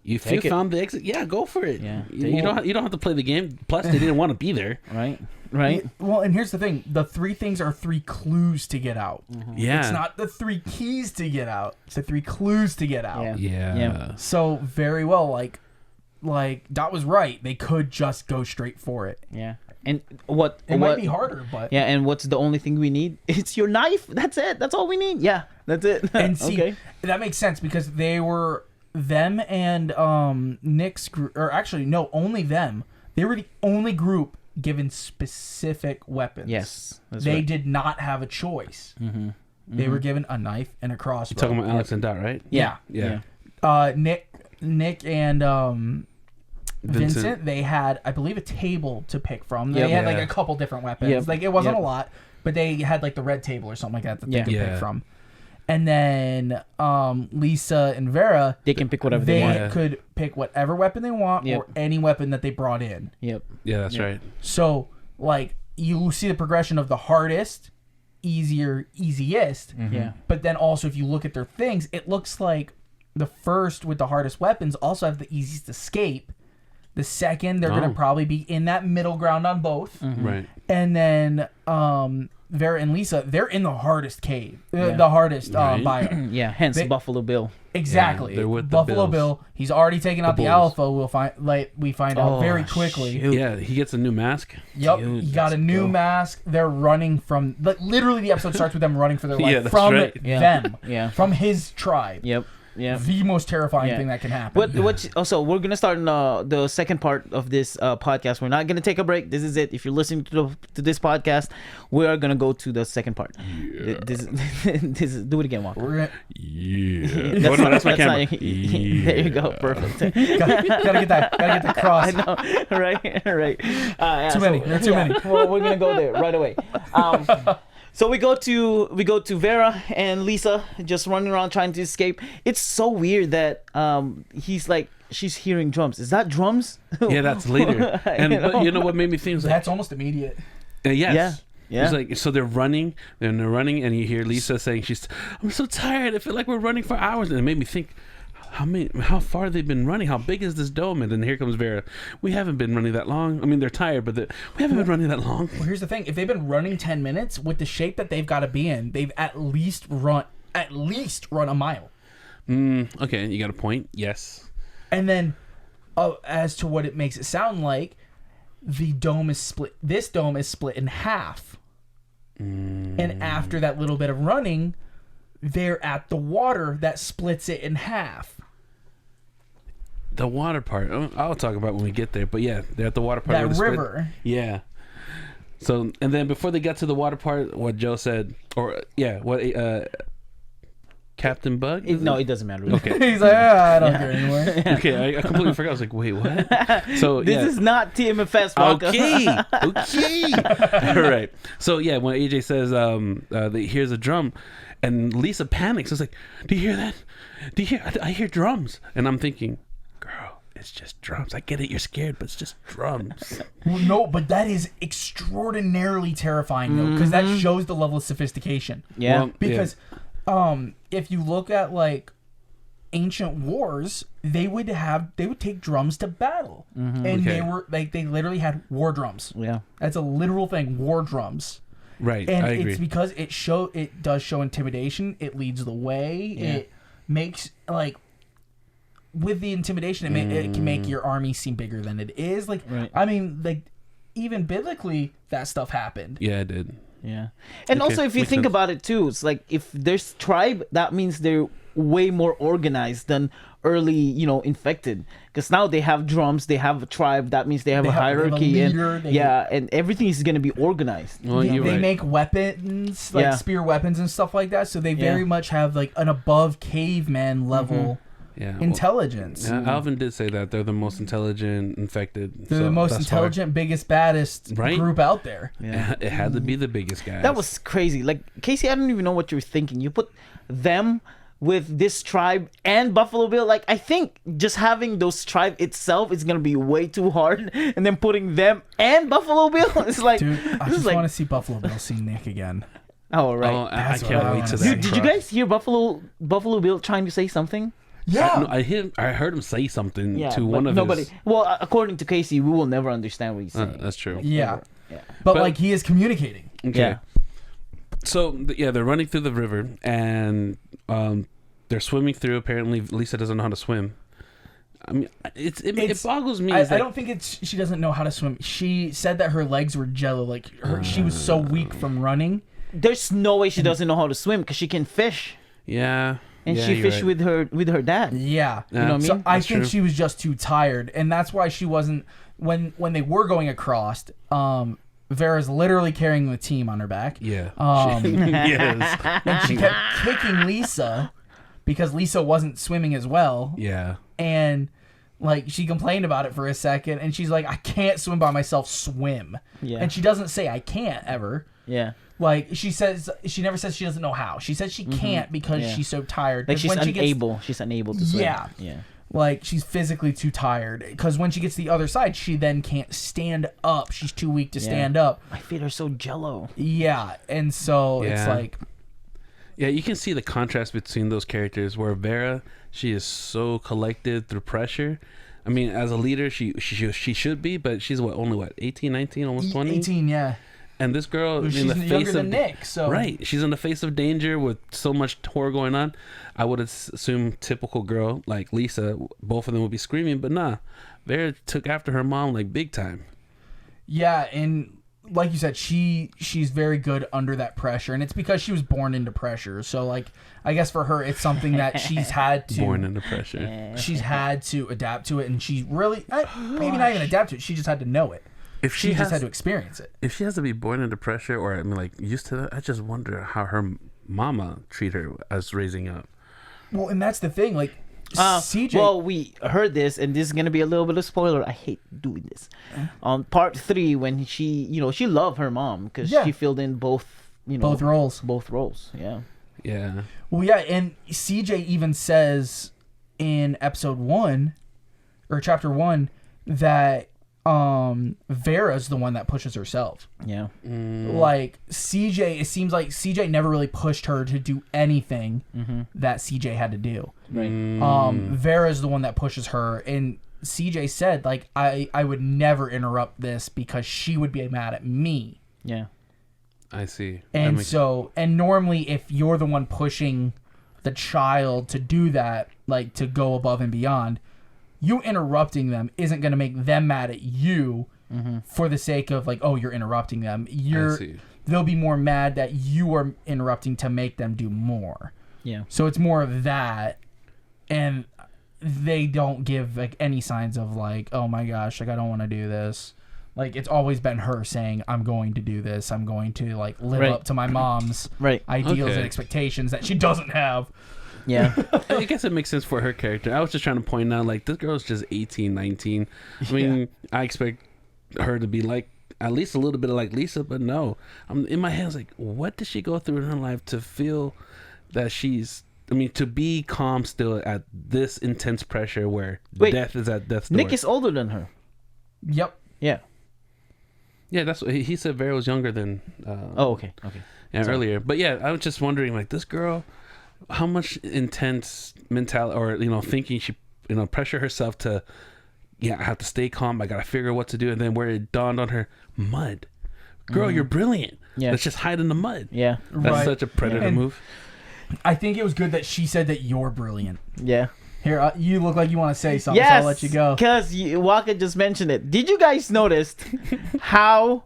C: if you found the exit, go for it. Yeah, you don't have to play the game. Plus, they didn't want to be there.
A: Right.
B: Well, and here's the thing: the 3 things are 3 clues to get out.
C: Mm-hmm. Yeah,
B: it's not the 3 keys to get out; it's the 3 clues to get out.
C: Yeah.
B: So very well, like Dot was right. They could just go straight for it.
A: Yeah. And what
B: might be harder, but
A: and what's the only thing we need? It's your knife. That's it. That's all we need. Yeah, that's it.
B: And see, that makes sense, because they were them and Nick's group, or actually no, only them. They were the only group given specific weapons.
A: Yes,
B: they did not have a choice. Mm-hmm. They were given a knife and a crossbow.
C: You're talking about Alex and Dot, right?
B: Yeah. Nick and Vincent, they had, I believe, a table to pick from. They had like a couple different weapons. Yep. Like it wasn't a lot, but they had like the red table or something like that they could pick from. And then Lisa and Vera,
A: they can pick whatever they want.
B: They could pick whatever weapon they want, or any weapon that they brought in.
A: Yep.
C: Yeah, that's right.
B: So like you see the progression of the hardest, easiest.
A: Mm-hmm. Yeah.
B: But then also if you look at their things, it looks like the first with the hardest weapons also have the easiest escape. The second, they're going to probably be in that middle ground on both.
C: Mm-hmm. Right.
B: And then Vera and Lisa, they're in the hardest cave. The hardest biome.
A: Yeah, hence Buffalo Bill.
B: Exactly.
C: They're with
B: Buffalo
C: the
B: Bill. He's already taken out the alpha. We find out very quickly.
A: Shoot.
C: Yeah, he gets a new mask.
B: Yep, he got a new mask. They're running from... literally, the episode starts with them running for their life from them.
A: Yeah.
B: From his tribe.
A: Yep.
B: the most terrifying thing that can happen.
A: Also, we're gonna start in the second part of this podcast. We're not gonna take a break. This is it. If you're listening to this podcast, we are gonna go to the second part. This is do it again, Walker.
C: That's my camera.
A: There you go. Perfect.
B: gotta get that cross.
A: I know. Right.
B: Too many. There are too many.
A: Well, we're gonna go there right away. So we go to Vera and Lisa just running around trying to escape. It's so weird that she's hearing drums. Is that drums?
C: Yeah, that's later. And but you know what made me think?
B: That's almost immediate.
C: Yes.
A: Yeah.
C: It's like, so they're running, and you hear Lisa saying, I'm so tired. I feel like we're running for hours. And it made me think, how far have they been running? How big is this dome? And then here comes Vera. We haven't been running that long. I mean, they're tired, but we haven't been running that long.
B: Well, here's the thing. If they've been running 10 minutes, with the shape that they've got to be in, they've at least run a mile.
C: Okay, you got a point. Yes.
B: And then, as to what it makes it sound like, the dome is split. This dome is split in half. And after that little bit of running, they're at the water that splits it in half.
C: The water part, I'll talk about when we get there. But yeah, they're at the water part.
B: That river.
C: Yeah. So, and then before they got to the water part, what Joe said, Captain Bug?
A: No, it doesn't matter.
C: Okay.
B: He's like, I don't care anymore.
C: Okay, I completely forgot. I was like, wait, what? So
A: this is not TMFS, Walker.
C: Okay. All right. So yeah, when AJ says he hears a drum, and Lisa panics. It's like, do you hear that? I hear drums, and I'm thinking, girl, it's just drums. I get it, you're scared, but it's just drums.
B: Well, no, but that is extraordinarily terrifying though, because that shows the level of sophistication.
A: Yeah.
C: Well,
B: because if you look at like ancient wars, they would take drums to battle, and they literally had war drums.
A: Yeah,
B: that's a literal thing, war drums.
C: Right,
B: and
C: I agree.
B: it's because it does show intimidation. It leads the way.
A: Yeah.
B: It makes with the intimidation, it can make your army seem bigger than it is. Like,
A: right.
B: I mean, like even biblically, that stuff happened.
C: Yeah, it did.
A: Yeah, and
C: Okay,
A: also if you
C: makes
A: think
C: sense.
A: about it too, it's like if there's tribe, that means they're way more organized than early, infected. Because now they have drums, they have a tribe. That means they have a hierarchy,
B: they have a leader,
A: and everything is gonna be organized.
C: Well,
B: they
C: you're right.
B: make weapons, like spear weapons and stuff like that. So they very much have like an above caveman level intelligence.
C: Yeah, Alvin did say that they're the most intelligent infected.
B: They're the most intelligent, biggest, baddest group out there.
A: Yeah,
C: it had to be the biggest guys.
A: that was crazy. Like Casey, I don't even know what you're thinking. You put them with this tribe and Buffalo Bill. Like, I think just having those tribe itself is gonna be way too hard, and then putting them and Buffalo Bill, it's like,
B: dude, I just want to see Buffalo Bill see Nick again.
A: Oh right.
C: Oh, I can't wait to that.
A: Dude, did you guys hear Buffalo Bill trying to say something?
B: Yeah,
C: I heard him say something to
A: but
C: one of
A: nobody.
C: his.
A: Well, according to Casey, we will never understand what he's saying.
C: That's true.
B: Yeah,
A: Yeah.
B: but like he is communicating.
C: Okay.
A: Yeah.
C: So they're running through the river, and they're swimming through. Apparently, Lisa doesn't know how to swim. I mean, it boggles me.
B: I don't think she doesn't know how to swim. She said that her legs were jello. Like she was so weak from running.
A: There's no way she doesn't know how to swim because she can fish,
C: Yeah.
A: and she fished with her dad.
B: Yeah,
A: You know what I mean?
B: So I
C: That's
B: think
C: true.
B: she was just too tired, and that's why she wasn't when they were going across. Vera's literally carrying the team on her back.
C: Yeah.
B: Yes.
C: Yes.
B: And she kept kicking Lisa because Lisa wasn't swimming as well.
C: Yeah.
B: And like she complained about it for a second, and she's like, I can't swim by myself, swim.
A: Yeah.
B: And she doesn't say I can't ever.
A: Yeah.
B: Like she never says she doesn't know how. She says she can't because she's so tired.
A: Like
B: 'Cause
A: she's
B: when she
A: unable. She's unable to swim.
B: Yeah.
A: Yeah.
B: Like she's physically too tired because when she gets to the other side, she then can't stand up. She's too weak to stand up.
A: My feet are so jello.
B: Yeah, and so it's
C: Yeah.
B: like,
C: Yeah, you can see the contrast between those characters where Vera, she is so collected through pressure. I mean, as a leader, she should be, but she's only 18, 19, almost 20?
B: 18, yeah.
C: And this girl
B: She's
C: in the
B: younger
C: face
B: than
C: of
B: Nick, so
C: right, she's in the face of danger with so much horror going on. I would assume typical girl like Lisa, both of them would be screaming, but nah, Vera took after her mom like big time.
B: Yeah, and like you said, she's very good under that pressure, and it's because she was born into pressure. So like, I guess for her, it's something that she's had to
C: Born under pressure.
B: She's had to adapt to it, and she really maybe not even adapt to it. She just had to know it.
C: If
B: She just had to experience it.
C: If she has to be born under pressure, or I mean, like used to that, I just wonder how her mama treat her as raising up.
B: Well, and that's the thing, like. CJ.
A: Well, we heard this, and this is gonna be a little bit of spoiler. I hate doing this. On part 3, when she loved her mom because she filled in both
B: roles.
A: Both roles. Yeah.
C: Yeah.
B: Well, yeah, and CJ even says in episode 1 or chapter 1 that Vera's the one that pushes herself.
A: Yeah.
B: Like CJ, it seems like CJ never really pushed her to do anything that CJ had to do.
A: Right.
B: Vera's the one that pushes her, and CJ said like I would never interrupt this because she would be mad at me.
A: Yeah.
C: I see.
B: And so, and normally if you're the one pushing the child to do that, like to go above and beyond, you interrupting them isn't going to make them mad at you for the sake of like, oh, you're interrupting them. They'll be more mad that you are interrupting to make them do more.
A: Yeah.
B: So it's more of that, and they don't give like any signs of like, oh my gosh, like I don't want to do this. Like it's always been her saying, I'm going to do this. I'm going to like live up to my mom's ideals and expectations that she doesn't have.
A: Yeah.
C: I guess it makes sense for her character. I was just trying to point out, like, this girl's just 18, 19. I mean, I expect her to be like, at least a little bit like Lisa, but no. I'm in my head, I was like, what did she go through in her life to feel that to be calm still at this intense pressure where death is at death's door?
A: Nick is older than her.
B: Yep.
A: Yeah.
C: Yeah, that's what he said. Vera was younger than.
A: Okay.
C: Yeah, earlier. But yeah, I was just wondering, like, this girl, how much intense mentality or thinking she pressure herself to I have to stay calm, I gotta figure out what to do, and then where it dawned on her, mud, girl, you're brilliant, let's just hide in the mud. That's such a predator move.
B: I think it was good that she said that you're brilliant. Here, you look like you want to say something, so I'll let you go.
A: Because WAKKA just mentioned it. Did you guys notice how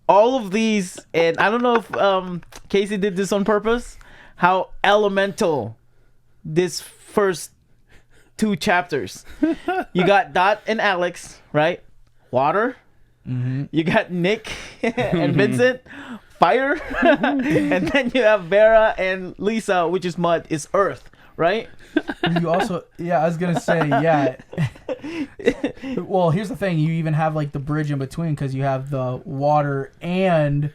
A: all of these, and I don't know if Casey did this on purpose, how elemental this first 2 chapters. You got Dot and Alex, right? Water. You got Nick and Vincent, fire. And then you have Vera and Lisa, which is mud, is earth, right?
B: You also, I was going to say, well, here's the thing. You even have like the bridge in between because you have the water and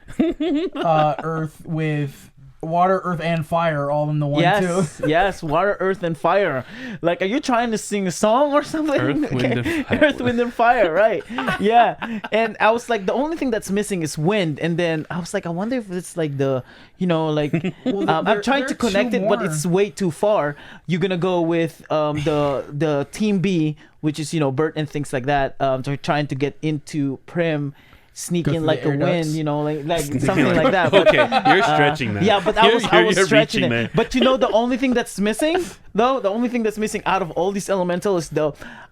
B: earth with... Water, earth, and fire all in the one too.
A: Yes, water, earth, and fire. Like, are you trying to sing a song or something?
C: Earth, wind, and fire.
A: Earth, wind, and fire, right? Yeah. And I was like, the only thing that's missing is wind. And then I was like, I wonder if it's like the, I'm trying to connect it, but it's way too far. You're gonna go with the Team B, which is Bert and things like that. They're trying to get into Prim. Sneak in like a wind, like something like that. But,
C: okay, you're stretching that.
A: Yeah, but I was stretching it.
C: There.
A: But the only thing that's missing, out of all these elementals is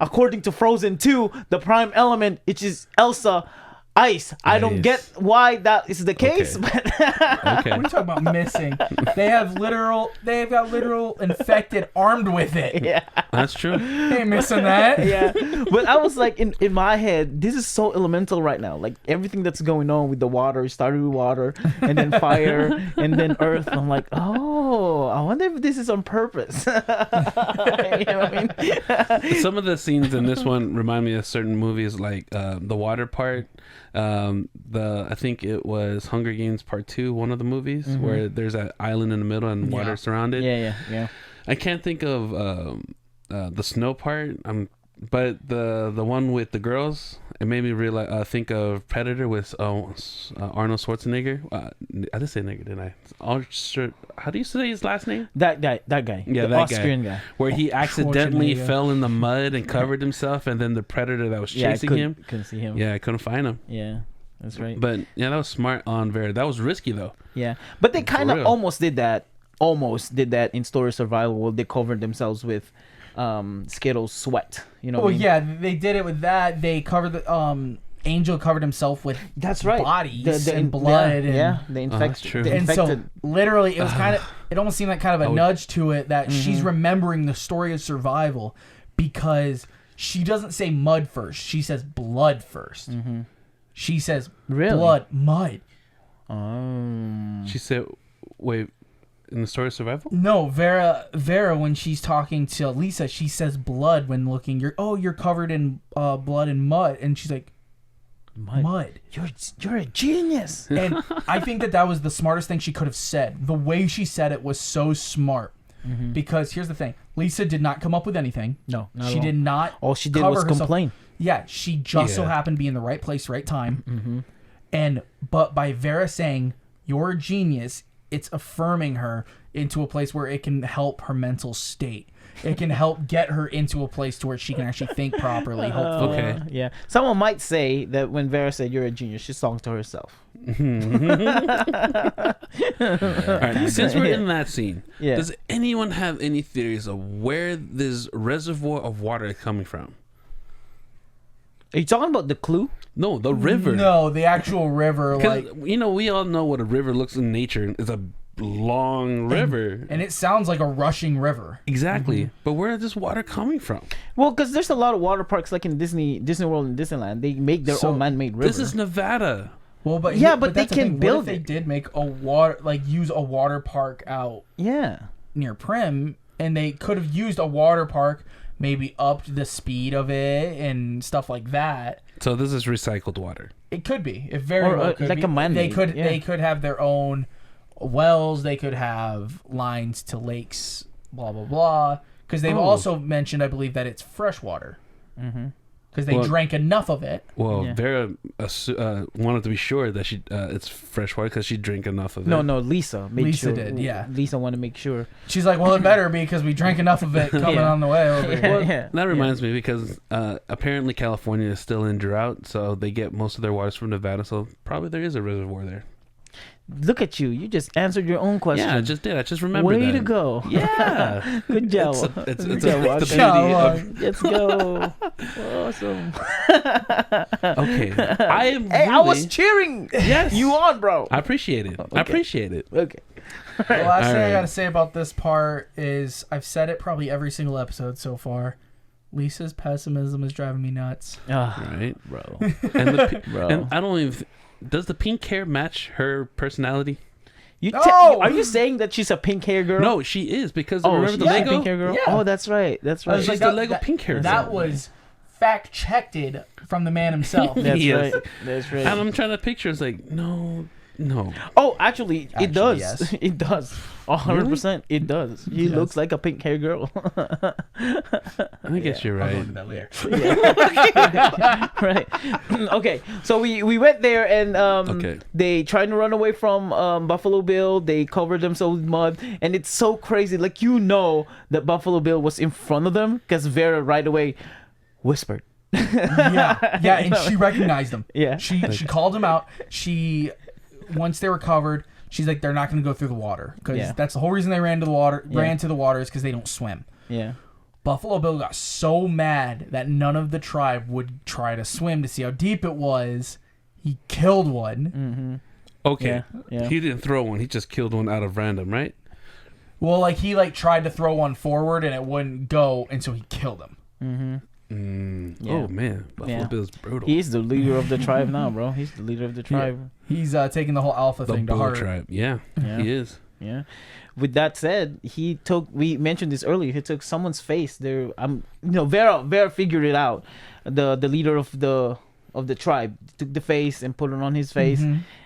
A: according to Frozen 2, the prime element, which is Elsa, ice. I don't get why that is the case.
C: Okay.
A: But
B: What are you talking about missing? They've got literal infected armed with it.
A: Yeah.
C: That's true.
B: They ain't missing that.
A: Yeah. But I was like, in my head, this is so elemental right now. Like everything that's going on with the water, started with water and then fire and then earth. I'm like, oh, I wonder if this is on purpose. You know what I mean?
C: Some of the scenes in this one remind me of certain movies, like the water part. I think it was Hunger Games Part 2, one of the movies, where there's an island in the middle and water surrounded.
A: Yeah.
C: I can't think of the snow part. But the one with the girls, it made me realize think of Predator with Arnold Schwarzenegger. I did say nigger, didn't I? How do you say his last name?
A: That guy.
C: Yeah,
A: the Austrian guy.
C: Where he accidentally fell in the mud and covered himself, and then the predator that was chasing him
A: couldn't see him.
C: Yeah, I couldn't find him.
A: Yeah, that's right.
C: But yeah, that was smart on Vera. That was risky though.
A: Yeah, but they kind of almost did that in Story Survival, where they covered themselves with Skittles sweat.
B: Yeah, they did it with that. They covered the Angel covered himself with
A: That's right.
B: bodies and blood.
A: The infected.
C: true.
A: The
B: And so
A: infected.
B: literally it was kind of, it almost seemed like kind of a nudge to it that she's remembering the story of survival because she doesn't say mud first. She says blood first. She says blood, mud.
C: She said, "Wait, in the story of survival."
B: No, Vera, when she's talking to Lisa, she says blood when looking. You're covered in blood and mud, and she's like, mud.
A: You're a genius.
B: And I think that was the smartest thing she could have said. The way she said it was so smart. Because here's the thing: Lisa did not come up with anything.
A: No, not
B: she
A: at all.
B: did not.
A: All she did
B: cover
A: was
B: herself.
A: complain.
B: Yeah, she just so happened to be in the right place, right time. But by Vera saying you're a genius, it's affirming her into a place where it can help her mental state. It can help get her into a place to where she can actually think properly. Hopefully.
C: Okay.
A: Yeah. Someone might say that when Vera said you're a genius, she's talking to herself.
C: All right, since we're in that scene, does anyone have any theories of where this reservoir of water is coming from?
A: Are you talking about the clue?
C: No, the river.
B: No, the actual river.
C: Because,
B: Like,
C: we all know what a river looks in nature. It's a long river.
B: and it sounds like a rushing river.
C: Exactly. But where is this water coming from?
A: Well, because there's a lot of water parks like in Disney World and Disneyland. They make their own man-made river.
C: This is Nevada.
B: Well, but
A: Yeah, but they
B: that's the
A: can
B: thing.
A: build
B: What if they
A: it.
B: did make a water, like use a water park out
A: Yeah.
B: near Prim, and they could have used a water park, maybe upped the speed of it and stuff like that.
C: So this is recycled water.
B: It could be. It very
A: Or,
B: well could
A: like
B: be.
A: a man-made,
B: They could have their own wells. They could have lines to lakes. Blah blah blah. Because they've also mentioned, I believe, that it's fresh water. Because they drank enough of it.
C: Well,
A: Yeah.
C: Vera wanted to be sure that it's fresh water because she drank enough of it.
A: No, Lisa made
B: Lisa
A: sure.
B: did, yeah.
A: Lisa wanted to make sure.
B: She's like, well, it better be because we drank enough of it coming on the way over here.
A: Yeah.
C: That reminds me because apparently California is still in drought, so they get most of their waters from Nevada. So probably there is a reservoir there.
A: Look at you. You just answered your own question.
C: Yeah, I just did. I just remembered that.
A: Way to go.
C: Yeah.
A: Good job.
C: It's
A: Good
C: a
A: job, Walker.
C: stability of...
A: Let's go. Awesome.
C: Okay. I am
A: Hey,
C: really...
A: I was cheering.
C: Yes.
A: You on, bro.
C: I appreciate it. I appreciate it.
A: Okay.
B: The last thing I
C: Alright.
B: got to say about this part is I've said it probably every single episode so far. Lisa's pessimism is driving me nuts.
C: Right.
A: Bro.
C: And,
A: Bro.
C: and I don't even... Does the pink hair match her personality?
A: Are you saying that she's a pink hair girl?
C: No, she is because
A: Oh,
C: remember
A: she's
C: the
A: a
C: Lego?
A: pink hair girl?
B: Yeah.
A: Oh, that's right. That's
B: I
A: right.
B: was
C: She's
B: like,
C: the Lego pink hair
B: That
C: girl.
B: was fact-checked from the man himself.
A: That's
C: Yes.
A: right. That's right.
C: And I'm trying to picture. It's like no.
A: Oh, actually, it does.
B: yes.
A: It does. 100%. It does. She looks like a pink hair girl.
C: I guess you're right.
B: That later.
A: Right. Okay. So we went there and
C: Okay.
A: they tried to run away from Buffalo Bill. They covered themselves with mud, and it's so crazy. Like that Buffalo Bill was in front of them because Vera right away whispered.
B: Yeah, and she recognized him.
A: Yeah.
B: She called him out. Once they were covered, she's like, they're not going to go through the water because that's the whole reason they ran to the water. Ran to the water is because they don't swim.
A: Yeah.
B: Buffalo Bill got so mad that none of the tribe would try to swim to see how deep it was. He killed one.
C: Okay.
A: Yeah.
C: He didn't throw one. He just killed one out of random, right?
B: Well, like he tried to throw one forward and it wouldn't go, and so he killed him.
A: Yeah.
C: Oh man, Buffalo Bill's brutal.
A: He's the leader of the tribe now, bro. He's the leader of the tribe.
B: He's taking the whole alpha
C: the
B: thing to
C: bull
B: heart.
C: tribe. Yeah, he is.
A: Yeah. With that said, we mentioned this earlier. He took someone's face. Vera figured it out. The leader of the tribe took the face and put it on his face,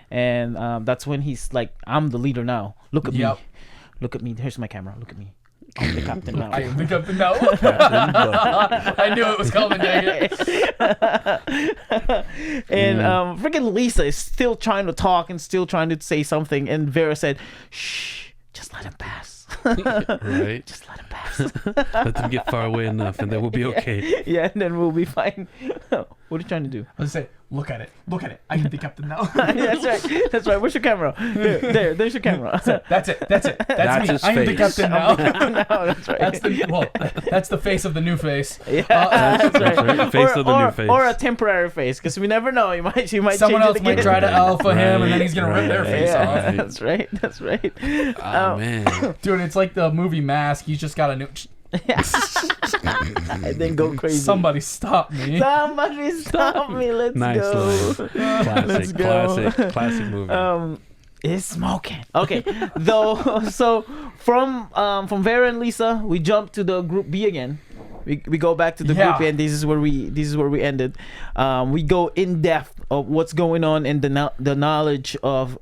A: and that's when he's like, "I'm the leader now. Look at me. Look at me. Here's my camera. Look at me. I'm the captain now."
B: I am the captain now. I knew it was coming, dang it.
A: And freaking Lisa is still trying to talk and still trying to say something, and Vera said, "Shh, just let him pass."
C: Right.
A: Just let him pass.
C: Let them get far away enough, and then we'll be okay.
A: Yeah, and then we'll be fine. What are you trying to do?
B: I was say, Look at it. I can be captain now.
A: That's right. Where's your camera? There's your camera.
B: That's it. That's me.
C: his
B: I am the
C: face.
B: captain now.
A: No, that's right.
B: That's the face of the new face.
A: Yeah, that's right.
C: Face of the new face.
A: Or a temporary face, because we never know. She might
B: Someone
A: change
B: else
A: it
B: might
A: again.
B: try to alpha him, and then he's gonna rip their face
A: Yeah,
B: off.
A: that's right.
C: Oh man.
B: Dude, it's like the movie Mask. He's just got a new.
A: And then go crazy.
B: Somebody stop me.
A: Somebody stop me. Let's
C: Nice
A: go.
C: line.
A: Let's go.
C: Classic movie.
A: It's smoking. Okay, so from Vera and Lisa, we jump to the group B again. We go back to the group B, and this is where we ended. We go in depth of what's going on in the knowledge of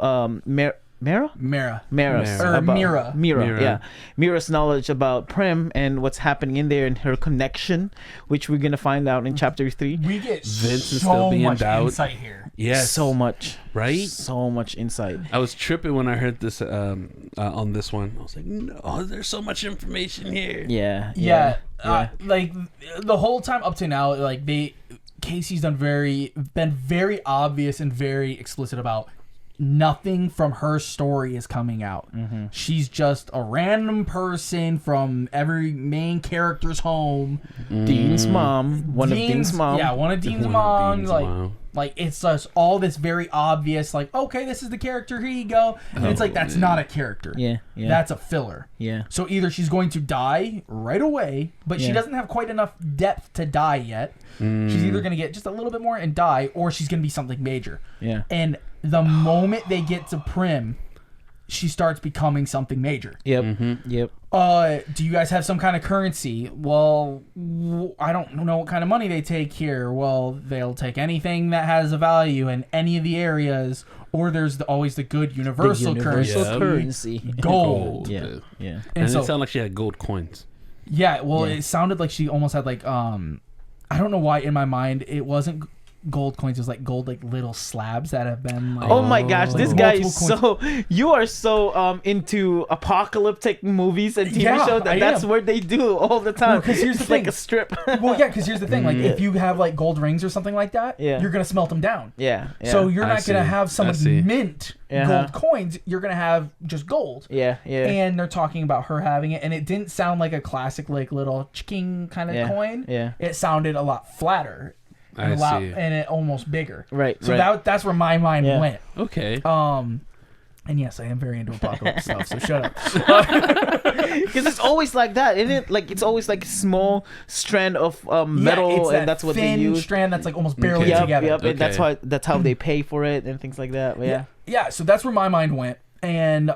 A: Mira, yeah. Mira's knowledge about Prim and what's happening in there and her connection, which we're gonna find out in chapter 3.
B: We get
C: Vince is
B: so
C: still being
B: much
C: doubt.
B: insight here.
C: Yes.
A: So much,
C: Right?
A: So much insight.
C: I was tripping when I heard this on this one. I was like, no, there's so much information here.
A: Yeah.
B: Like the whole time up to now, like Casey's been very obvious and very explicit about nothing from her story is coming out.
A: Mm-hmm.
B: She's just a random person from every main character's home.
A: Dean's mom, one of Dean's mom.
B: Yeah, one of Dean's mom. Like it's just all this very obvious. Like, okay, this is the character. Here you go. And it's like that's not a character.
A: Yeah.
B: That's a filler.
A: Yeah.
B: So either she's going to die right away, but she doesn't have quite enough depth to die yet. She's either going to get just a little bit more and die, or she's going to be something major.
A: Yeah.
B: And the moment they get to Prim, she starts becoming something major.
A: Yep.
C: Mm-hmm.
A: Yep.
B: Do you guys have some kind of currency? Well, I don't know what kind of money they take here. Well, they'll take anything that has a value in any of the areas, or there's always the good universal
A: currency.
B: Gold.
A: Yeah. Yeah.
C: And
B: so,
C: it sounded like she had gold coins.
B: Yeah, well, it sounded like she almost had like I don't know why in my mind it wasn't gold coins. It was like gold, like little slabs that have been like,
A: oh my gosh, this guy is
B: multiple
A: you are so into apocalyptic movies and TV shows that's where they do all the time.
B: Because here's the
A: it's
B: thing.
A: like a strip.
B: Well, yeah, because here's the thing. Like, if you have like gold rings or something like that, you're gonna smelt them down.
A: Yeah.
B: So you're not gonna have someone mint gold coins. You're gonna have just gold.
A: Yeah.
B: And they're talking about her having it, and it didn't sound like a classic like little chiking kind of coin.
A: Yeah.
B: It sounded a lot flatter. And and it almost bigger.
A: Right.
B: So that's where my mind went.
C: Okay.
B: And yes, I am very into apocalypse stuff, so shut up.
A: Because it's always like that, isn't it? Like it's always like a small strand of metal, and that's what they use.
B: Thin strand that's like almost barely together.
A: Yep. And that's how they pay for it and things like that. But
B: yeah. So that's where my mind went, and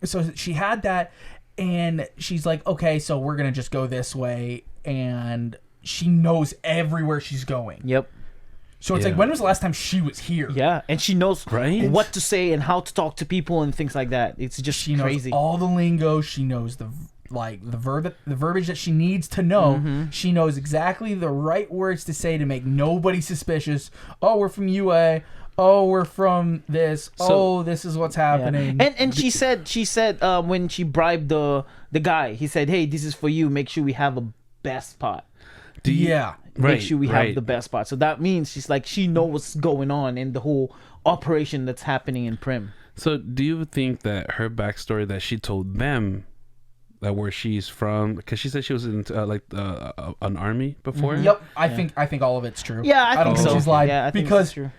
B: so she had that, and she's like, okay, so we're gonna just go this way, and she knows everywhere she's going.
A: Yep.
B: So it's like, when was the last time she was here?
A: Yeah, and she knows what to say and how to talk to people and things like that. It's just
B: she
A: crazy.
B: knows all the lingo. She knows the verbiage that she needs to know.
A: Mm-hmm.
B: She knows exactly the right words to say to make nobody suspicious. Oh, we're from UA. Oh, we're from this. This is what's happening.
A: Yeah. And she said when she bribed the guy, he said, "Hey, this is for you. Make sure we have a best pot." Make sure we have the best part. So that means she knows what's going on in the whole operation that's happening in Prim.
C: So do you think that her backstory that she told them, that where she's from, because she said she was in an army before?
B: Yep, I think all of it's true.
A: Yeah, I don't think
B: she's lied.
A: Yeah, I think
B: because
A: it's true.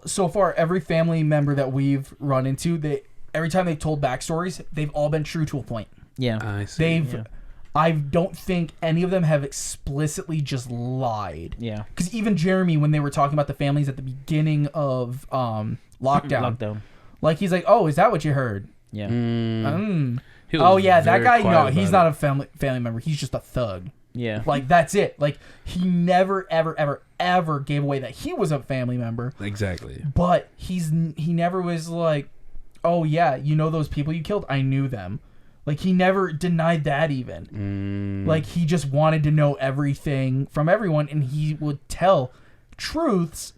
B: So far every family member that we've run into, every time they've told backstories, they've all been true to a point.
A: Yeah,
C: I see.
B: I don't think any of them have explicitly just lied.
A: Yeah.
B: Because even Jeremy, when they were talking about the families at the beginning of lockdown, like he's like, "Oh, is that what you heard?"
A: Yeah.
B: Oh yeah, that guy. No, he's not a family member. He's just a thug.
A: Yeah.
B: Like that's it. Like he never, ever gave away that he was a family member.
C: Exactly.
B: But he never was like, "Oh yeah, you know those people you killed? I knew them." Like, he never denied that even. Like, he just wanted to know everything from everyone, and he would tell truths,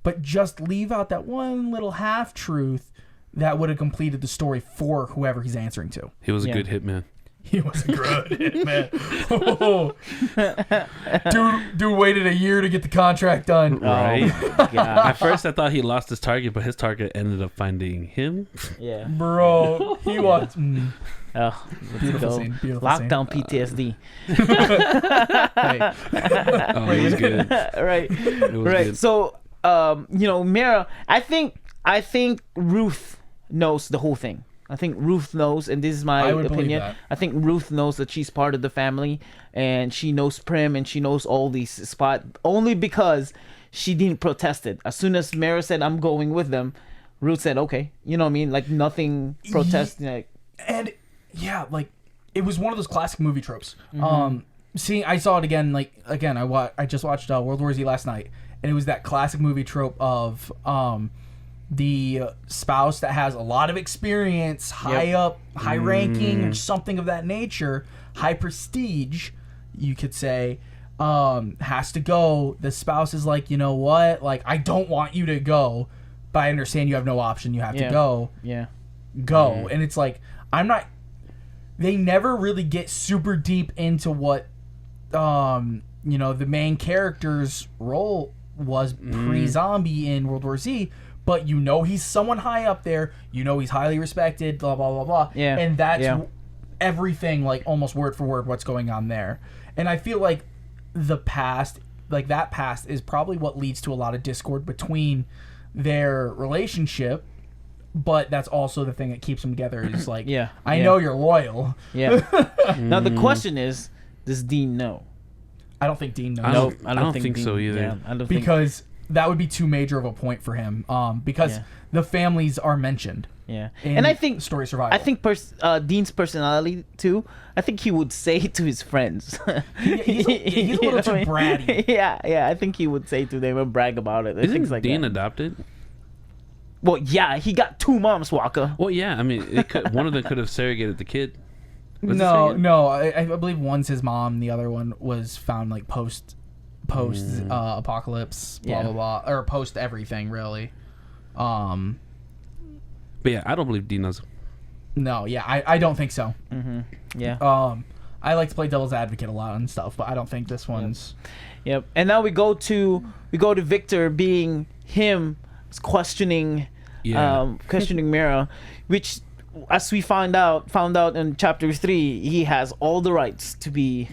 B: but just leave out that one little half-truth that would have completed the story for whoever he's answering to.
C: He was a good hitman.
B: He was a good hitman. Dude waited a year to get the contract done.
C: Right.
A: Oh, my God.
C: At first, I thought he lost his target, but his target ended up finding him.
A: Yeah.
B: Bro, he was.
A: Oh,
B: Beautiful scene. Beautiful
A: Lockdown PTSD.
B: Hey.
C: Oh, it was good.
A: Right.
C: It was
A: Right.
C: good.
A: So, Mira, I think Ruth knows the whole thing. I think Ruth knows, and this is my
B: I would believe
A: opinion.
B: that.
A: I think Ruth knows that she's part of the family, and she knows Prim, and she knows all these spots only because she didn't protest it. As soon as Mira said, "I'm going with them," Ruth said, "Okay." You know what I mean? Like nothing protesting. Like,
B: And yeah, like it was one of those classic movie tropes. See, I saw it again. I just watched World War Z last night, and it was that classic movie trope of the spouse that has a lot of experience, high up, high ranking, or something of that nature, high prestige, you could say, has to go. The spouse is like, you know what? Like, I don't want you to go, but I understand you have no option. You have to go.
A: yeah.
B: Go. And it's like, I'm not. They never really get super deep into what, the main character's role was pre-zombie in World War Z. But he's someone high up there. He's highly respected. Blah blah blah blah.
A: Yeah.
B: And that's everything, like almost word for word, what's going on there. And I feel like that past is probably what leads to a lot of discord between their relationship. But that's also the thing that keeps them together. Is like, I know you're loyal.
A: Yeah. Now the question is, does Dean know?
B: I don't think Dean knows.
A: I don't think
C: so
A: Dean-
C: either.
A: Yeah, I don't
B: Because that would be too major of a point for him. Because the families are mentioned.
A: Yeah,
B: in
A: and I think
B: story survival.
A: I think Dean's personality too. I think he would say to his friends.
B: He's a little too bratty.
A: Yeah. I think he would say to them and brag about it.
C: Isn't
A: Things like
C: Dean
A: that.
C: adopted?
A: Well, yeah, he got 2 moms, WAKKA.
C: Well, yeah. I mean, one of them could have surrogated the kid. Was it
B: No.
C: surrogate?
B: I believe one's his mom. The other one was found like post apocalypse. Blah blah blah, or post everything really.
C: But yeah, I don't believe Dean knows.
B: No, yeah, I don't think so.
A: Yeah.
B: I like to play devil's advocate a lot and stuff, but I don't think this one's.
A: Yep. And now we go to Victor being him questioning Mira, which, as we found out in chapter 3, he has all the rights to be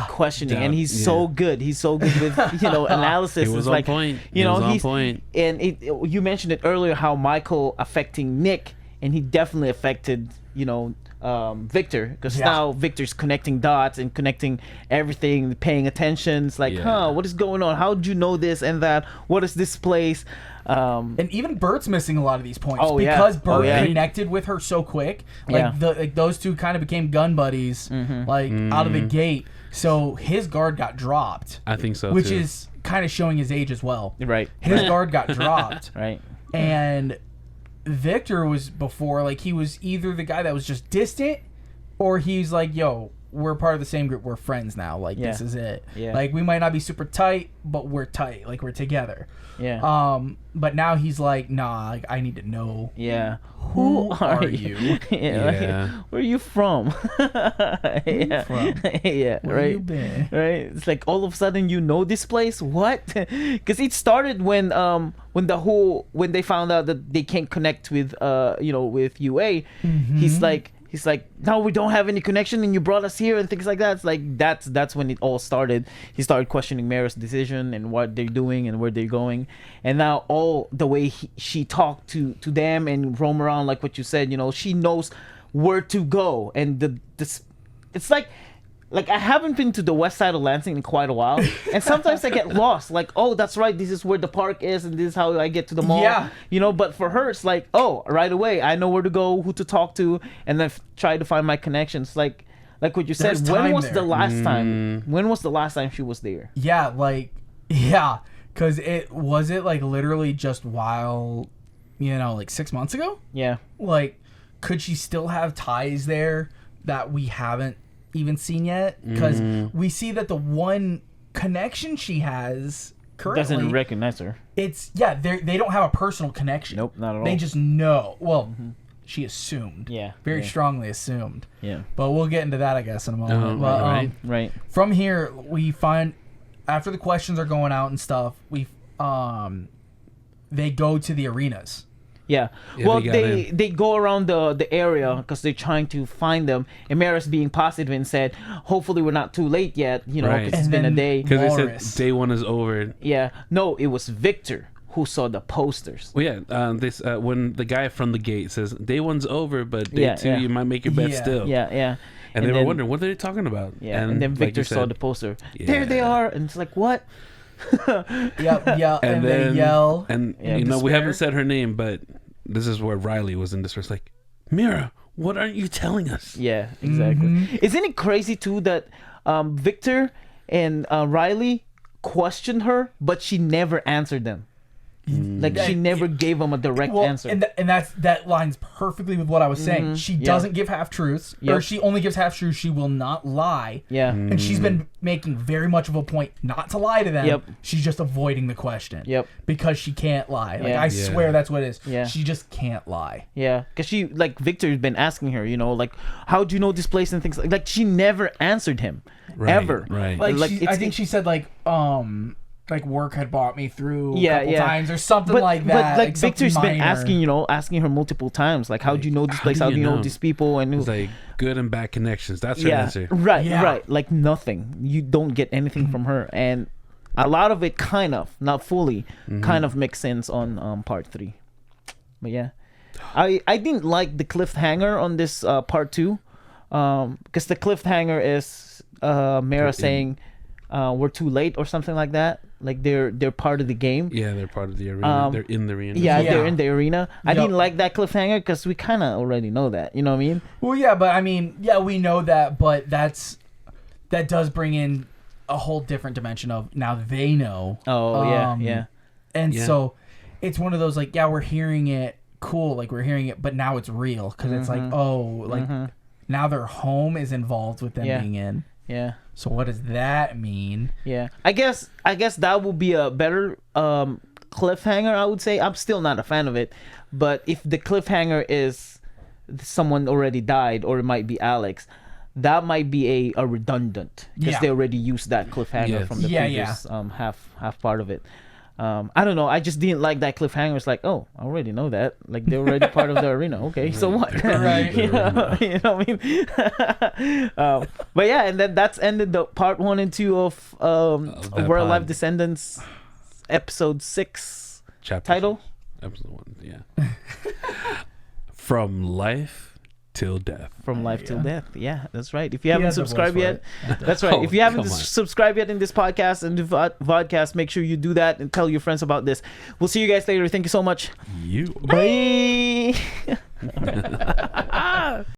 A: questioning, and he's so good. He's so good with analysis.
C: It was
A: it's
C: on point.
A: He's
C: on point.
A: And you mentioned it earlier how Michael affecting Nick, and he definitely affected Victor, because now Victor's connecting dots and connecting everything, paying attention. It's like, what is going on? How did you know this and that? What is this place?
B: And even Bert's missing a lot of these points
A: because
B: Bert connected with her so quick. Like those two kind of became gun buddies, out of the gate. So his guard got dropped.
C: I think so,
B: which
C: too.
B: is kind of showing his age as well.
A: Right.
B: His guard got dropped.
A: Right.
B: And Victor was before, like, he was either the guy that was just distant, or he's like, yo, we're part of the same group, we're friends now, like, this is it. Like, we might not be super tight, but we're tight, like, we're together. But now he's like, nah, like, I need to know. Who are you?
A: Like, where are you from?
B: Where
A: Right.
B: you been?
A: Right. It's like all of a sudden you know this place. What? Because it started when they found out that they can't connect with with UA. He's like, no, we don't have any connection, and you brought us here and things like that. It's like that's when it all started. He started questioning Mara's decision and what they're doing and where they're going, and now all the way she talked to them and roam around, like what you said. She knows where to go, and it's like I haven't been to the west side of Lansing in quite a while, and sometimes I get lost. Like, oh, that's right, this is where the park is, and this is how I get to the mall. But for her, it's like, oh, right away, I know where to go, who to talk to, and then try to find my connections. Like what you said. When was the last time? When was the last time she was there?
B: Because it like literally just while, like 6 months ago. Like, could she still have ties there that we haven't even seen yet? Because we see that the one connection she has currently
A: Doesn't recognize her.
B: It's they don't have a personal connection.
A: Nope, not at all.
B: They just know. Well, she assumed.
A: Yeah.
B: Very
A: yeah.
B: strongly assumed.
A: Yeah.
B: But we'll get into that, I guess, in a moment. But,
C: right.
A: Right.
B: From here, we find after the questions are going out and stuff, they go to the arenas.
A: Yeah.
C: Yeah,
A: Well,
C: they got
A: they go around the area because they're trying to find them. And Maris being positive and said, hopefully we're not too late yet, you know,
C: Right.
A: because it's
B: And
A: been a
B: then-
A: day.
C: Because they
B: Walrus.
C: said day one is over.
A: Yeah. No, it was Victor who saw the posters.
C: Well, yeah. This when the guy from the gate says day one's over, but day
A: Yeah,
C: two
A: yeah.
C: you might make your bet
B: Yeah.
C: still.
A: Yeah, yeah.
C: And they were
A: then-
C: wondering what are they talking about.
A: Yeah, and then
C: like
A: Victor
C: you
A: saw
C: said,
A: the poster. There they
C: Yeah.
A: are, and it's like, what?
B: Yep, and
C: then
B: they yell.
C: and
A: Yeah,
C: you know we
B: despair.
C: haven't said her name, but this is where Riley was in distress. Like, Mira, what aren't you telling us?
A: Yeah, exactly.
B: Mm-hmm.
A: Isn't it crazy too that Victor and Riley questioned her, but she never answered them. Like she never gave them a direct answer.
B: And that lines perfectly with what I was saying. She doesn't give half truths, or
A: Yep.
B: she only gives half truths. She will not lie.
A: Yeah.
B: And she's been making very much of a point not to lie to them.
A: Yep.
B: She's just avoiding the question.
A: Yep.
B: Because she can't lie. Like
A: Yeah.
B: I
C: Yeah.
B: swear that's what it is.
A: Yeah.
B: She just can't lie.
A: Yeah, because she, like, Victor's been asking her, you know, like, how do you know this place and things like she never answered him,
C: Right,
A: ever.
C: right.
B: Like,
A: Like,
B: I
A: it's-
B: think she said like work had bought me through
A: Yeah,
B: a couple
A: yeah.
B: times or something
A: But,
B: like that.
A: but like
B: something
A: Victor's been
B: minor.
A: asking her multiple times, like, how do you know this
C: how
A: place?
C: do
A: How
C: you
A: do you know
C: know?
A: these people? And
C: It's like good and bad connections. That's her
A: yeah,
C: answer.
A: right,
B: Yeah.
A: right. Like nothing. You don't get anything from her, and a lot of it kind of, not fully, kind of makes sense on part 3. But yeah, I didn't like the cliffhanger on this part 2, because the cliffhanger is Mara saying we're too late or something like that. Like they're part of the game.
C: Yeah, they're part of the arena. They're in the arena.
A: Yeah,
B: Yeah.
A: they're in the arena. I
B: Yup.
A: didn't like that cliffhanger because we kind of already know that. You know what I mean?
B: Well, yeah, but I mean, yeah, we know that, but that does bring in a whole different dimension of now they know.
A: Oh, yeah.
B: And
C: Yeah.
B: so it's one of those like, yeah, we're hearing it, cool, like we're hearing it, but now it's real because it's like, oh, like now their home is involved with them
A: Yeah.
B: being in.
A: Yeah.
B: So what does that mean?
A: Yeah. I guess that would be a better cliffhanger, I would say. I'm still not a fan of it, but if the cliffhanger is someone already died or it might be Alex, that might be a redundant because
B: Yeah.
A: they already used that cliffhanger
C: Yes.
A: from the
B: Yeah,
A: previous half part of it. I don't know. I just didn't like that cliffhanger. It's like, oh, I already know that. Like they're already part of the arena. Okay, so what?
B: Right.
A: you know what I mean? But yeah, and then that's ended the part 1 and 2 of
C: that
A: We're Alive
C: pod.
A: Descendants, episode 6
C: Chapter
A: title.
C: Episode 1. Yeah. From life till death.
A: From life till death. Yeah, that's right. If you
B: He
A: haven't
B: has a voice
A: subscribed
B: for
A: yet,
B: it.
A: that's right.
C: Oh,
A: If you haven't
C: come on.
A: subscribed yet in this podcast and the vodcast, make sure you do that and tell your friends about this. We'll see you guys later. Thank you so much.
C: You.
A: Bye.